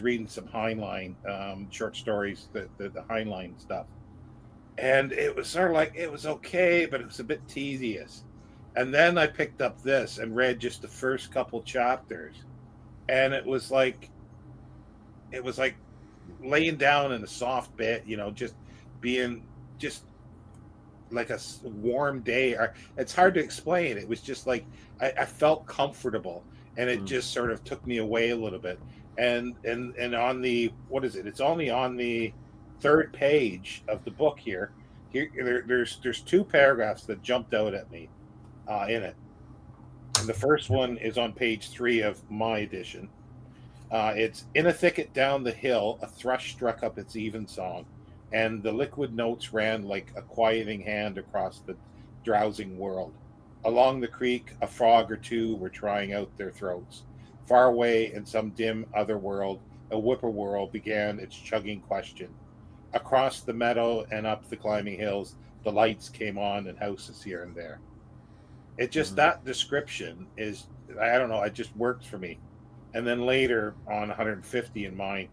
Speaker 1: reading some Heinlein short stories, the Heinlein stuff, and it was sort of like it was okay, but it was a bit tedious. And then I picked up this and read just the first couple chapters, and it was like laying down in a soft bed, just being just like a warm day. It's hard to explain. It was just like I felt comfortable, and it just sort of took me away a little bit. And on the, what is it? It's only on the third page of the book here. There's two paragraphs that jumped out at me in it. And the first one is on page 3 of my edition. It's in a thicket down the hill, a thrush struck up its even song, and the liquid notes ran like a quieting hand across the drowsing world. Along the creek, a frog or two were trying out their throats. Far away in some dim other world, a whippoorwill began its chugging question. Across the meadow and up the climbing hills, the lights came on in houses here and there. It just, that description is, I don't know, it just works for me. And then later on 150 in mine,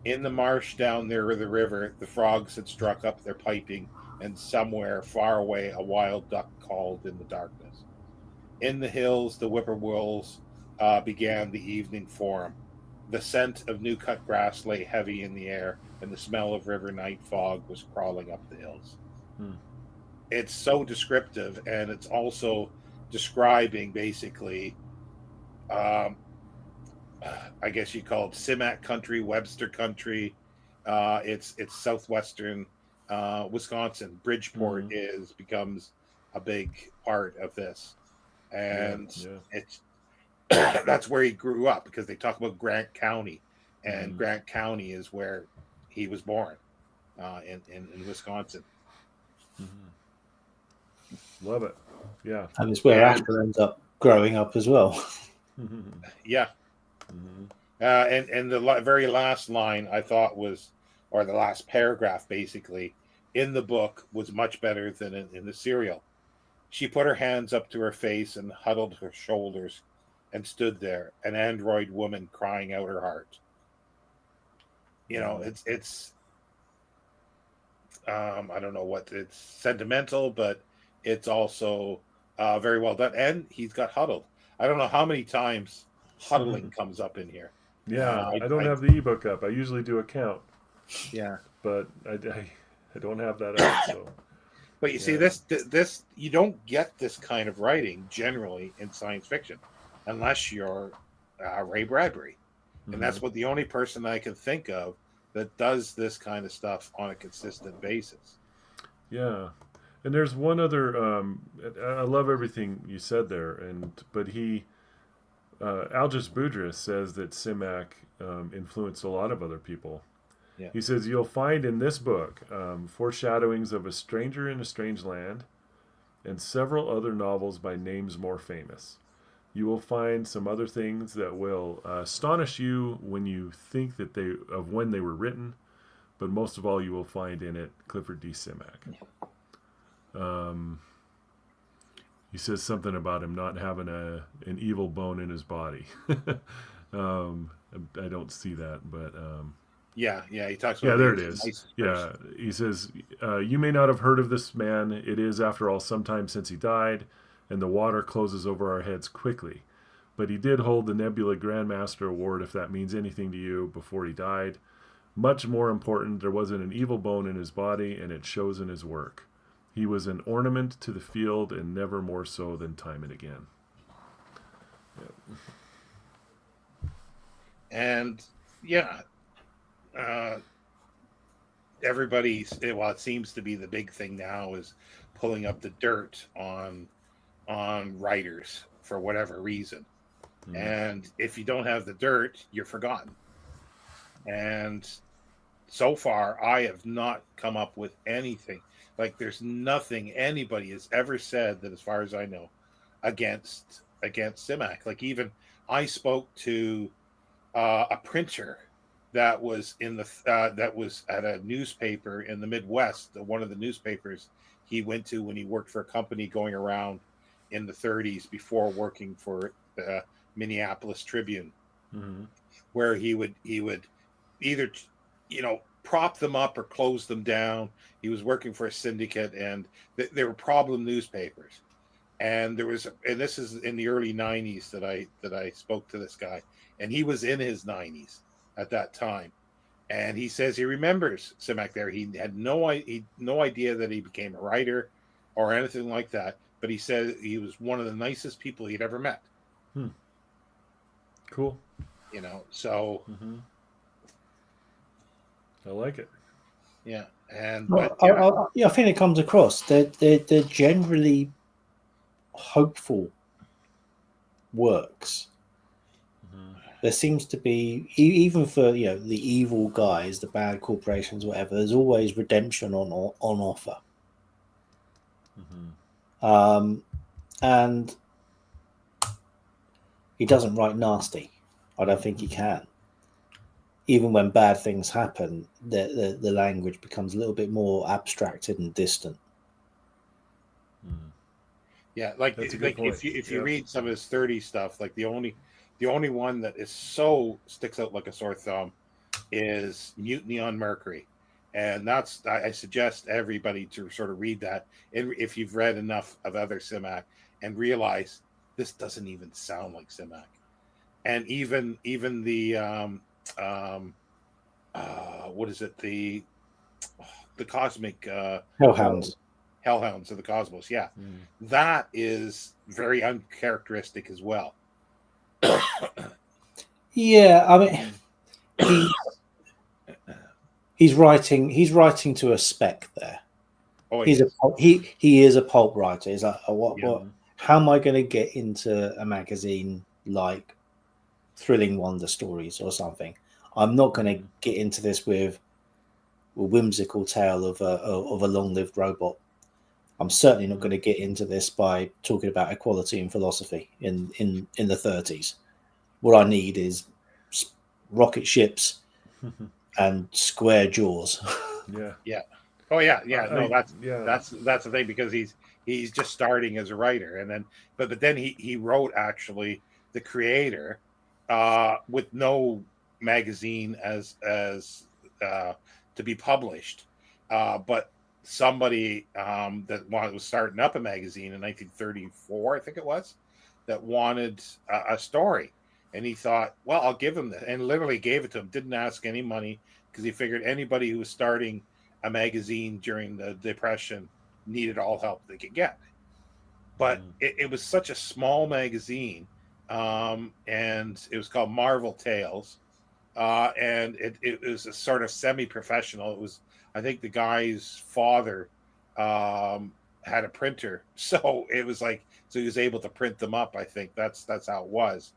Speaker 1: in the marsh down near the river, the frogs had struck up their piping, and somewhere far away a wild duck called in the darkness. In the hills, the whippoorwills began the evening forum. The scent of new cut grass lay heavy in the air, and the smell of river night fog was crawling up the hills. It's so descriptive, and it's also describing basically I guess you call it Simak country, Webster country. It's southwestern Wisconsin. Bridgeport becomes a big part of this, and it's that's where he grew up, because they talk about Grant County, and Grant County is where he was born in Wisconsin.
Speaker 2: Love it. Yeah,
Speaker 3: and it's where Asher ends up growing up as well.
Speaker 1: Yeah. And the very last line I thought was, or the last paragraph basically, in the book was much better than in the serial. She put her hands up to her face and huddled her shoulders and stood there, an android woman crying out her heart. It's I don't know what, it's sentimental, but it's also very well done. And he's got huddled. I don't know how many times huddling comes up in here.
Speaker 2: Yeah, I don't have the ebook up. I usually do a count.
Speaker 1: Yeah,
Speaker 2: but I don't have that up. So,
Speaker 1: but you see, this you don't get this kind of writing generally in science fiction, unless you're Ray Bradbury, and that's what the only person I can think of that does this kind of stuff on a consistent basis.
Speaker 2: Yeah, and there's one other. I love everything you said there, but he. Algis Budrys says that Simak influenced a lot of other people.
Speaker 1: Yeah.
Speaker 2: He says, you'll find in this book foreshadowings of A Stranger in a Strange Land and several other novels by names more famous. You will find some other things that will astonish you when you think that when they were written, but most of all, you will find in it Clifford D. Simak. He says something about him not having an evil bone in his body. I don't see that, but
Speaker 1: yeah, he talks about.
Speaker 2: Yeah, there it is. Yeah, he says, you may not have heard of this man. It is, after all, some time since he died, and the water closes over our heads quickly. But he did hold the Nebula Grandmaster Award, if that means anything to you, before he died. Much more important, there wasn't an evil bone in his body, and it shows in his work. He was an ornament to the field, and never more so than time and again.
Speaker 1: And yeah, uh, everybody's well, it seems to be the big thing now is pulling up the dirt on writers for whatever reason.
Speaker 2: Mm.
Speaker 1: And if you don't have the dirt, you're forgotten. And so far, I have not come up with anything. Like, there's nothing anybody has ever said that, as far as I know, against Simak. Like, even I spoke to a printer that was that was at a newspaper in the Midwest, one of the newspapers he went to when he worked for a company going around in the 30s before working for the Minneapolis Tribune,
Speaker 2: Mm-hmm.
Speaker 1: where he would either prop them up or close them down. He was working for a syndicate, and they were problem newspapers. And and this is in the early 90s that I spoke to this guy, and he was in his 90s at that time. And he says he remembers Simak there. He had no idea that he became a writer or anything like that, but he said he was one of the nicest people he'd ever met.
Speaker 2: Hmm. Cool.
Speaker 1: So
Speaker 2: Mm-hmm. I like it.
Speaker 1: yeah. And
Speaker 3: Well,
Speaker 1: but yeah,
Speaker 3: I think it comes across. They're generally hopeful works.
Speaker 2: Mm-hmm.
Speaker 3: There seems to be, even for the evil guys, the bad corporations, whatever. There's always redemption on offer.
Speaker 2: Mm-hmm.
Speaker 3: And he doesn't write nasty. I don't think he can. Even when bad things happen, the language becomes a little bit more abstracted and distant.
Speaker 2: Mm-hmm.
Speaker 1: yeah, like
Speaker 2: That's a good
Speaker 1: like
Speaker 2: point.
Speaker 1: if you
Speaker 2: Yeah.
Speaker 1: read some of his 30 stuff, like the only one that is so sticks out like a sore thumb is Mutiny on Mercury. And I suggest everybody to sort of read that, and if you've read enough of other Simak, and realize this doesn't even sound like Simak. And even um what is it, the cosmic horror,
Speaker 3: Hellhounds.
Speaker 1: Hellhounds of the Cosmos, yeah,
Speaker 2: Mm.
Speaker 1: that is very uncharacteristic as well.
Speaker 3: Yeah, I mean, he he's writing to a spec there.
Speaker 1: Oh
Speaker 3: He's a
Speaker 1: yes.
Speaker 3: he is a pulp writer. He's like,
Speaker 1: Yeah.
Speaker 3: what? How am I going to get into a magazine like Thrilling Wonder Stories or something? I'm not going to
Speaker 2: Mm.
Speaker 3: get into this with a whimsical tale of a long-lived robot. I'm certainly not going to get into this by talking about equality and philosophy in the 30s. What I need is rocket ships and square jaws.
Speaker 2: Yeah.
Speaker 1: Yeah. Oh yeah, yeah. No,
Speaker 2: I yeah.
Speaker 1: that's the thing, because he's just starting as a writer, and then but then he wrote, actually, the creator, with no magazine as to be published, but somebody that was starting up a magazine in 1934, I think it was, that wanted a story, and he thought, well, I'll give him that, and literally gave it to him. Didn't ask any money, because he figured anybody who was starting a magazine during the Depression needed all help they could get. But
Speaker 2: Mm.
Speaker 1: it was such a small magazine, and it was called Marvel Tales, and it was a sort of semi-professional. It was, I think, the guy's father had a printer, so it was like, so he was able to print them up. I think that's how it was,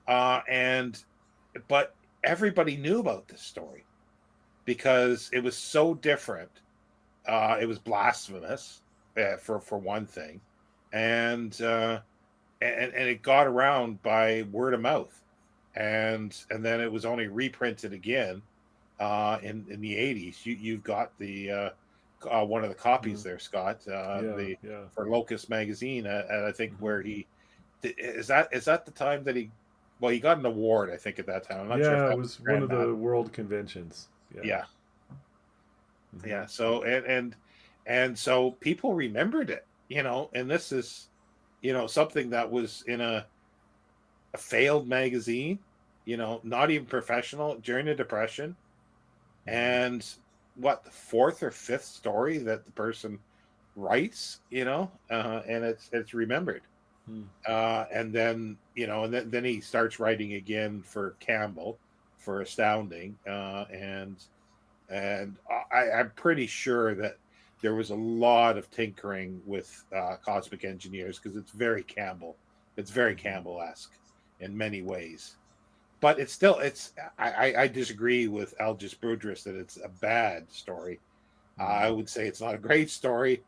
Speaker 1: and but everybody knew about this story because it was so different. It was blasphemous, for one thing, and and it got around by word of mouth, and then it was only reprinted again in the 80s. You've got the one of the copies
Speaker 2: Mm.
Speaker 1: there, Scott,
Speaker 2: Yeah.
Speaker 1: the
Speaker 2: Yeah.
Speaker 1: for Locust magazine, and I think
Speaker 2: Mm-hmm.
Speaker 1: where is that the time that he got an award, I think, at that time. I'm not sure if
Speaker 2: Yeah. It
Speaker 1: that was
Speaker 2: was one
Speaker 1: Grand
Speaker 2: of the
Speaker 1: Master.
Speaker 2: world conventions. Yeah.
Speaker 1: Yeah,
Speaker 2: Mm-hmm.
Speaker 1: yeah. So and so people remembered it, and this is something that was in a failed magazine, not even professional during the Depression,
Speaker 2: Mm-hmm.
Speaker 1: and what, the fourth or fifth story that the person writes, and it's remembered. And then then he starts writing again for Campbell for Astounding, and I'm pretty sure that there was a lot of tinkering with Cosmic Engineers because it's very Campbell. It's very Campbell-esque in many ways. But I disagree with Algis Budrys that it's a bad story. I would say it's not a great story,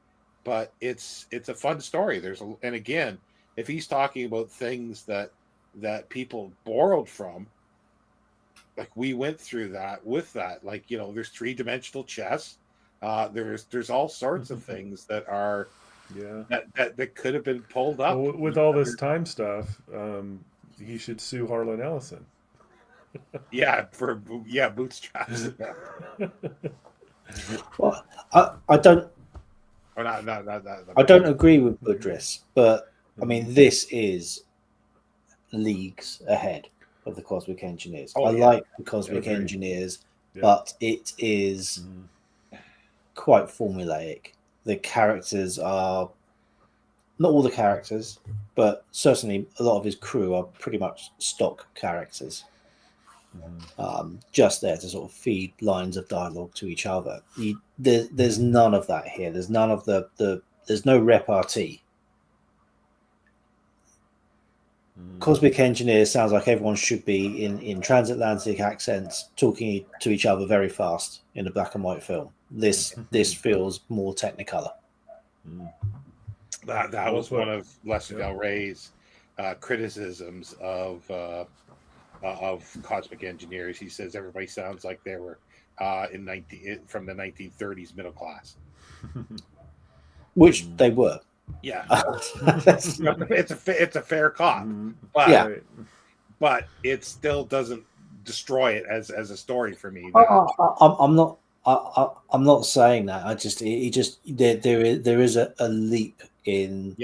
Speaker 1: but it's a fun story. And again, if he's talking about things that people borrowed from, like we went through that with that, like there's 3-dimensional chess. There's all sorts of things that are that could have been pulled up.
Speaker 2: Well, with all this time stuff, he should sue Harlan Ellison.
Speaker 1: Bootstraps.
Speaker 3: Well, I don't.
Speaker 1: Or not,
Speaker 3: I don't agree with Budrys, but I mean this is leagues ahead of the Cosmic Engineers. I like the Cosmic Engineers, but it is quite formulaic. The characters are not all the characters, but certainly a lot of his crew are pretty much stock characters. Just there to sort of feed lines of dialogue to each other. There's none of that here. There's none of there's no repartee. Cosmic Engineer sounds like everyone should be in transatlantic accents talking to each other very fast in a black and white film. This feels more Technicolor.
Speaker 1: That was one of Lester Del Rey's criticisms of Cosmic Engineers. He says everybody sounds like they were from the 1930s middle class,
Speaker 3: which they were.
Speaker 1: Yeah, it's a fair cop, but it still doesn't destroy it as a story for me.
Speaker 3: I'm not saying that. I just there is a leap in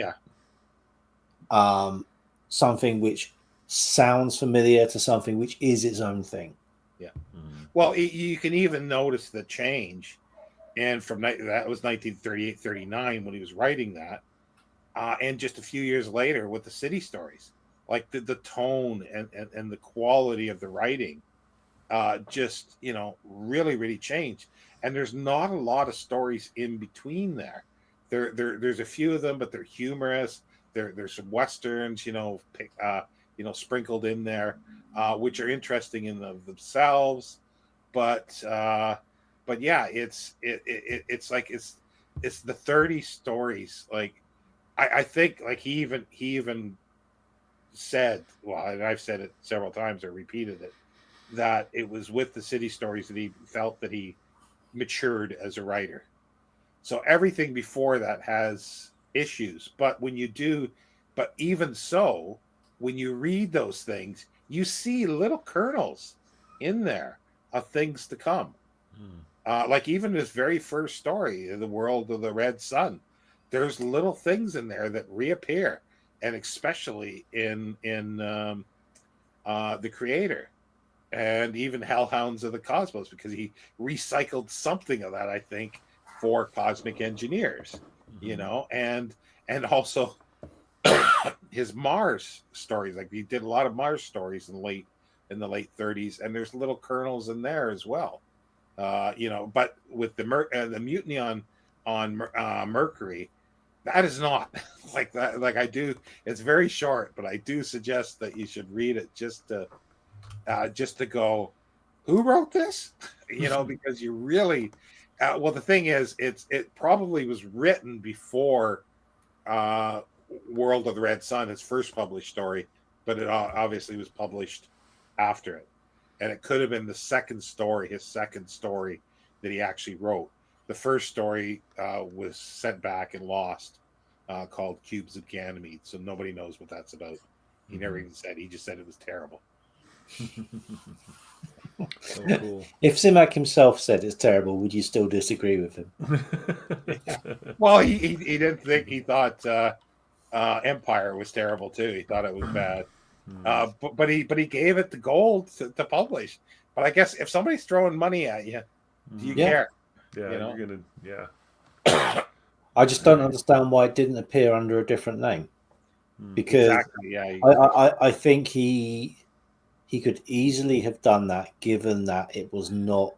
Speaker 3: something which sounds familiar to something which is its own thing.
Speaker 1: Yeah. Well, you can even notice the change, and that was 1938-39 when he was writing that. And just a few years later with the City Stories, like the tone and the quality of the writing just really, really changed. And there's not a lot of stories in between there. There's a few of them, but they're humorous. There's some westerns, sprinkled in there, which are interesting in themselves. But yeah, it's like it's the 30 stories. Like I think like he even said, well, and I've said it several times or repeated it, that it was with the City Stories that he felt that he matured as a writer. So everything before that has issues, but even so, when you read those things, you see little kernels in there of things to come. Like even this very first story, The World of the Red Sun, there's little things in there that reappear, and especially in The Creator, and even Hellhounds of the Cosmos, because he recycled something of that, I think, for Cosmic Engineers, and also his Mars stories. Like he did a lot of Mars stories in the late 30s, and there's little kernels in there as well. But with the mutiny on Mercury, that is not like that. Like I do, it's very short, but I do suggest that you should read it just to go, who wrote this? Because you really, well, the thing is, it probably was written before World of the Red Sun, his first published story, but it obviously was published after it. And it could have been his second story that he actually wrote. The first story was sent back and lost, called Cubes of Ganymede. So nobody knows what that's about. He never even said. He just said it was terrible.
Speaker 2: So cool.
Speaker 3: If Simak himself said it's terrible, would you still disagree with him?
Speaker 1: Well, he didn't think. He thought Empire was terrible too. He thought it was bad. But he gave it the gold to publish. But I guess if somebody's throwing money at you, do you care?
Speaker 2: Yeah, you're gonna. Yeah.
Speaker 3: I just don't understand why it didn't appear under a different name. because
Speaker 1: Exactly. Yeah.
Speaker 3: I think he could easily have done that, given that it was not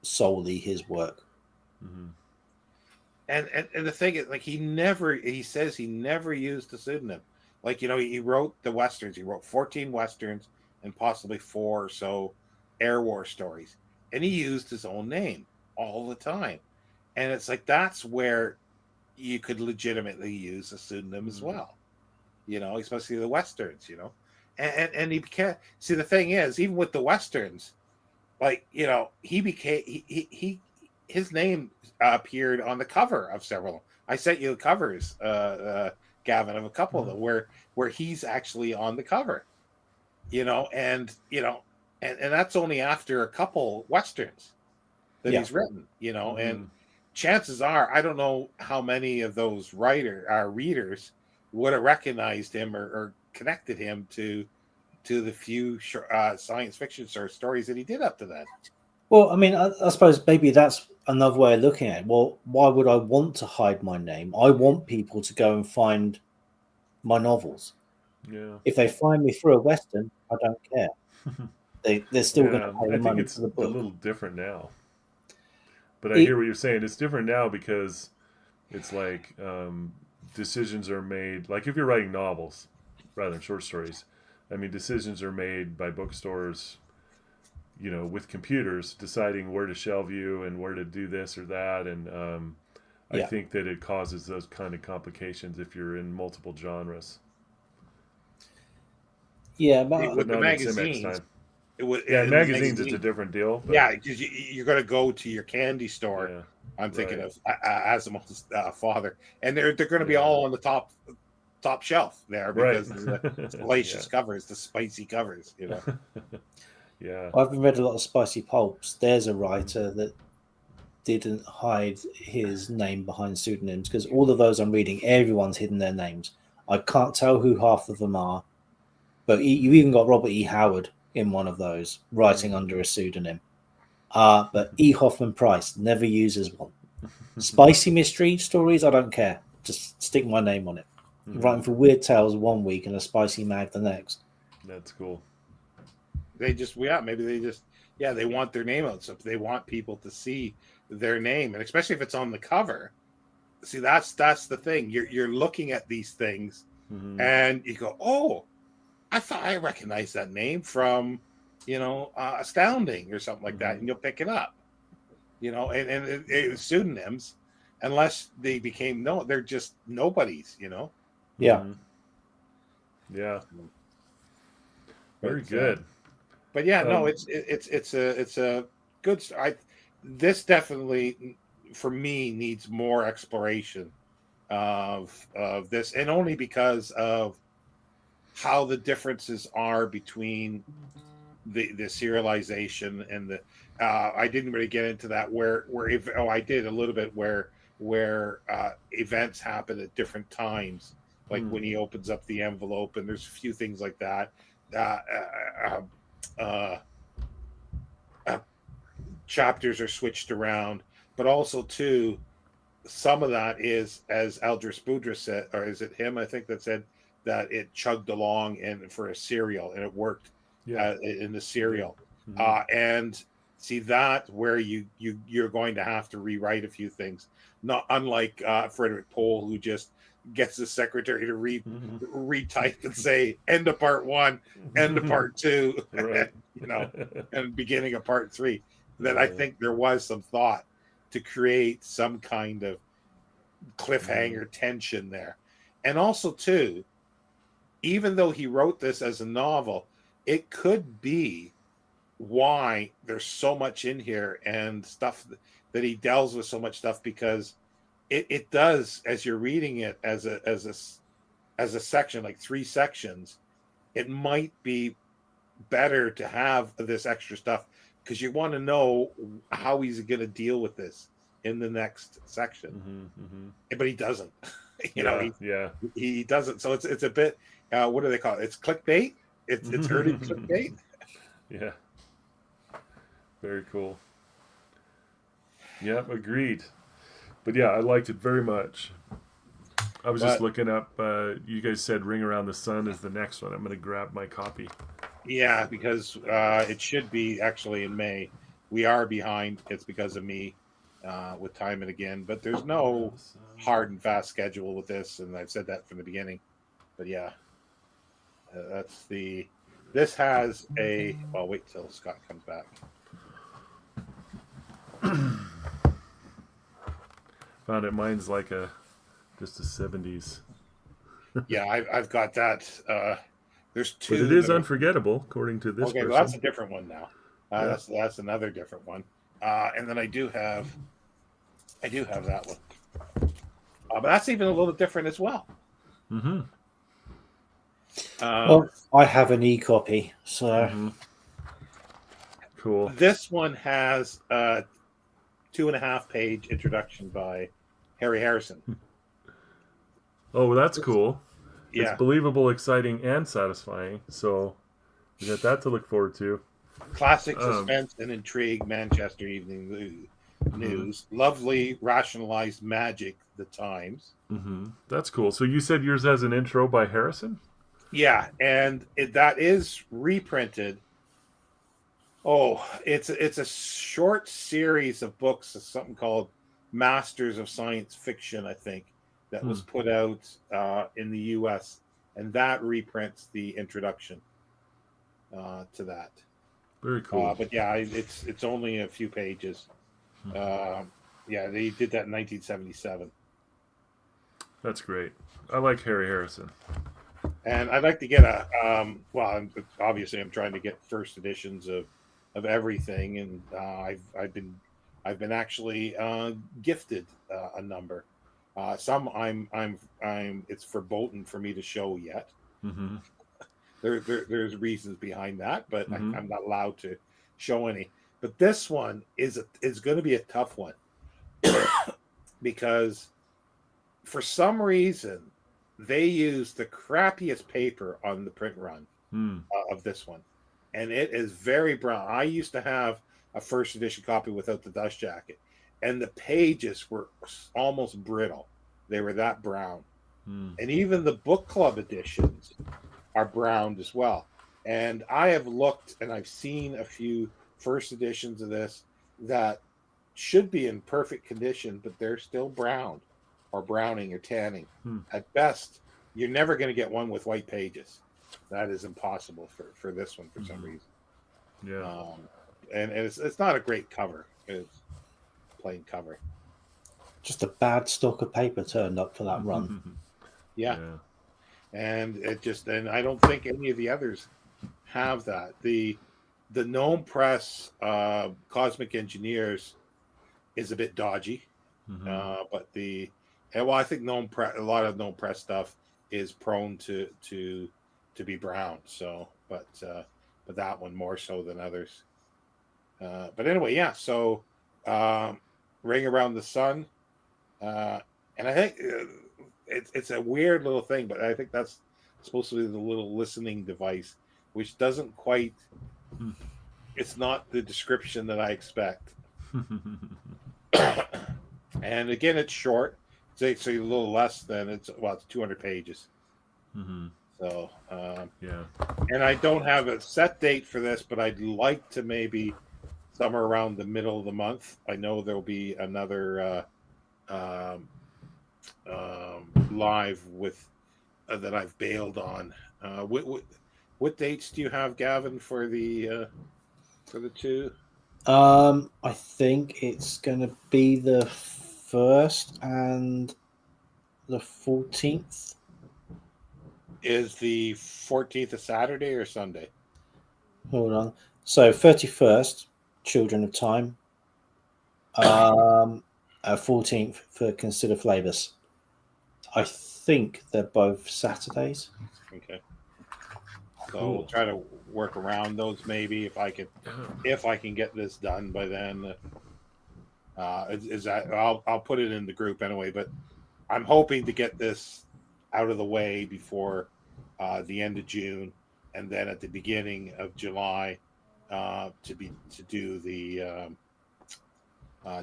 Speaker 3: solely his work.
Speaker 1: And the thing is, like, he says he never used a pseudonym. Like, he wrote the westerns. He wrote 14 westerns and possibly 4 or so air war stories, and he used his own name all the time. And it's like, that's where you could legitimately use a pseudonym as well. Especially the westerns. And he can't see. The thing is, even with the westerns, like, he became his name appeared on the cover of several. I sent you the covers, Gavin, of a couple of them where he's actually on the cover. And that's only after a couple westerns that he's written. And chances are, I don't know how many of those readers would have recognized him or connected him to the few science fiction stories that he did up to then.
Speaker 3: Well, I mean, I suppose maybe that's another way of looking at it. Well, why would I want to hide my name? I want people to go and find my novels.
Speaker 2: Yeah.
Speaker 3: If they find me through a Western, I don't care. They're still going to pay the
Speaker 2: I think
Speaker 3: money
Speaker 2: it's
Speaker 3: for the
Speaker 2: a
Speaker 3: book.
Speaker 2: little different now. But I hear what you're saying. It's different now because it's like decisions are made. Like if you're writing novels rather than short stories, I mean, decisions are made by bookstores, with computers deciding where to shelve you and where to do this or that. And I think that it causes those kind of complications if you're in multiple genres.
Speaker 3: Yeah,
Speaker 1: With the
Speaker 2: not in Simac's
Speaker 1: magazines,
Speaker 2: time. In
Speaker 1: in
Speaker 2: magazines, it's a different deal. But
Speaker 1: yeah, because you're going to go to your candy store.
Speaker 2: yeah,
Speaker 1: I'm thinking
Speaker 2: right.
Speaker 1: of Asimov's father, and they're going to be all on the top shelf there
Speaker 2: Right.
Speaker 1: because of the salacious covers, the spicy covers.
Speaker 2: Yeah.
Speaker 3: I've read a lot of spicy pulps. There's a writer that didn't hide his name behind pseudonyms, because all of those I'm reading, everyone's hidden their names. I can't tell who half of them are, but you even got Robert E. Howard in one of those writing under a pseudonym. But E. Hoffman Price never uses one. Spicy mystery stories, I don't care. Just stick my name on it. Writing for Weird Tales one week and a Spicy Mag the next.
Speaker 2: That's cool.
Speaker 1: They they want their name out, so they want people to see their name, and especially if it's on the cover. See, that's the thing. You're looking at these things, and you go, "Oh, I thought I recognized that name from, Astounding or something like that," and you'll pick it up. And pseudonyms, unless they became they're just nobodies.
Speaker 3: Yeah.
Speaker 2: Yeah. Very
Speaker 1: But
Speaker 2: good.
Speaker 1: but yeah, no, it's a good. This definitely for me needs more exploration of this, and only because of how the differences are between the serialization and the I didn't really get into that I did a little bit where events happen at different times, like when he opens up the envelope, and there's a few things like that. uh, uh, uh, Chapters are switched around, but also too, some of that is, as Aldris Budrys said, or is it him? I think that said that it chugged along and for a serial, and it worked in the serial. And see that where you're going to have to rewrite a few things, not unlike Frederick Pohl, who just gets the secretary to retype and say end of part 1, end of part 2,
Speaker 2: Right.
Speaker 1: and beginning of part 3. That I think there was some thought to create some kind of cliffhanger tension there. And also too, even though he wrote this as a novel, it could be why there's so much in here and stuff that he delves with so much stuff, because it does, as you're reading it as a section, like 3 sections, it might be better to have this extra stuff, because you want to know how he's going to deal with this in the next section. But he doesn't. He doesn't. So it's a bit. What do they call it? It's clickbait. It's early clickbait.
Speaker 2: Yeah. Very cool. Yeah, agreed. But yeah, I liked it very much. I was just
Speaker 1: But
Speaker 2: looking up. You guys said "Ring Around the Sun" is the next one. I'm going to grab my copy.
Speaker 1: yeah, because it should be actually in May. We are behind. It's because of me with time and again. But there's no hard and fast schedule with this, and I've said that from the beginning. But yeah, that's the. This has a. Well, wait till Scott comes back.
Speaker 2: Found it. Mine's like just a 70s.
Speaker 1: Yeah, I've got that. There's
Speaker 2: But it
Speaker 1: two
Speaker 2: is
Speaker 1: that are
Speaker 2: unforgettable, according to this
Speaker 1: okay. Well, that's
Speaker 2: person.
Speaker 1: a different one now.
Speaker 2: Yeah.
Speaker 1: That's another different one. And then I do have that one. But that's even a little different as well.
Speaker 2: Mm-hmm.
Speaker 3: Well, I have an e-copy, so
Speaker 2: Mm-hmm. Cool.
Speaker 1: This one has a 2.5-page introduction by Harry Harrison.
Speaker 2: Oh, that's cool.
Speaker 1: Yeah,
Speaker 2: It's believable, exciting, and satisfying. So we got that to look forward to.
Speaker 1: classic suspense and intrigue. Manchester Evening News. Lovely rationalized magic. The Times.
Speaker 2: Mm-hmm. That's cool. So you said yours has an intro by Harrison?
Speaker 1: Yeah, and that is reprinted. Oh, it's a short series of books, something called Masters of Science Fiction, I think, that was put out in the U.S. and that reprints the introduction to that.
Speaker 2: Very cool.
Speaker 1: But yeah, it's only a few pages. Yeah, they did that in 1977.
Speaker 2: That's great. I like Harry Harrison.
Speaker 1: And I'd like to get obviously I'm trying to get first editions of everything, and I've been actually gifted a number. Some I'm it's verboten for me to show yet.
Speaker 2: Mm-hmm.
Speaker 1: There's reasons behind that, but
Speaker 2: Mm-hmm.
Speaker 1: I'm not allowed to show any. But this one is going to be a tough one because for some reason they use the crappiest paper on the print run of this one, and it is very brown. I used to have a first edition copy without the dust jacket, and the pages were almost brittle. They were that brown. And even the book club editions are browned as well. And I have looked and I've seen a few first editions of this that should be in perfect condition, but they're still browned or browning or tanning. At best, you're never going to get one with white pages. That is impossible for this one for some reason.
Speaker 2: Yeah.
Speaker 1: And it's not a great cover. It's plain cover.
Speaker 3: just a bad stock of paper turned up for that run.
Speaker 1: Yeah. And I don't think any of the others have that. The Gnome Press Cosmic Engineers is a bit dodgy. But I think a lot of Gnome Press stuff is prone to be brown. So, but that one more so than others. But anyway, yeah. So, Ring Around the Sun, and I think it's a weird little thing, but I think that's supposed to be the little listening device, which doesn't quite. It's not the description that I expect. And again, it's short. It's a little less than it's 200 pages. So
Speaker 2: yeah.
Speaker 1: And I don't have a set date for this, but I'd like to maybe somewhere around the middle of the month. I know there'll be another live with that I've bailed on. What dates do you have, Gavin, for the two?
Speaker 3: I think it's going to be the 1st and the 14th.
Speaker 1: Is the 14th a Saturday or Sunday?
Speaker 3: Hold on. So 31st, Children of Time. 14th for Consider Flavors. I think they're both Saturdays.
Speaker 1: Okay. So we'll try to work around those maybe if I can get this done by then. I'll put it in the group anyway, but I'm hoping to get this out of the way before the end of June, and then at the beginning of July to do the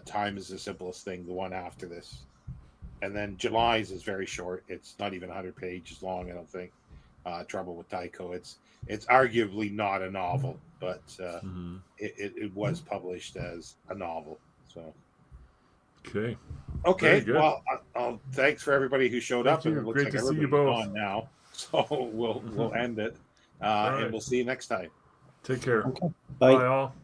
Speaker 1: Time is the Simplest Thing, the one after this. And then July's is very short. It's not even 100 pages long, I don't think. Trouble with Tycho. It's arguably not a novel, but it was published as a novel. So
Speaker 2: Okay.
Speaker 1: okay,
Speaker 2: Very good.
Speaker 1: well, thanks for everybody who showed
Speaker 2: Thank
Speaker 1: up,
Speaker 2: you.
Speaker 1: and it looks
Speaker 2: Great
Speaker 1: like
Speaker 2: to see you
Speaker 1: everybody's
Speaker 2: both.
Speaker 1: gone now. So we'll end it,
Speaker 2: right.
Speaker 1: and we'll see you next time.
Speaker 2: Take care.
Speaker 3: Okay.
Speaker 2: Bye
Speaker 3: Bye.
Speaker 2: all.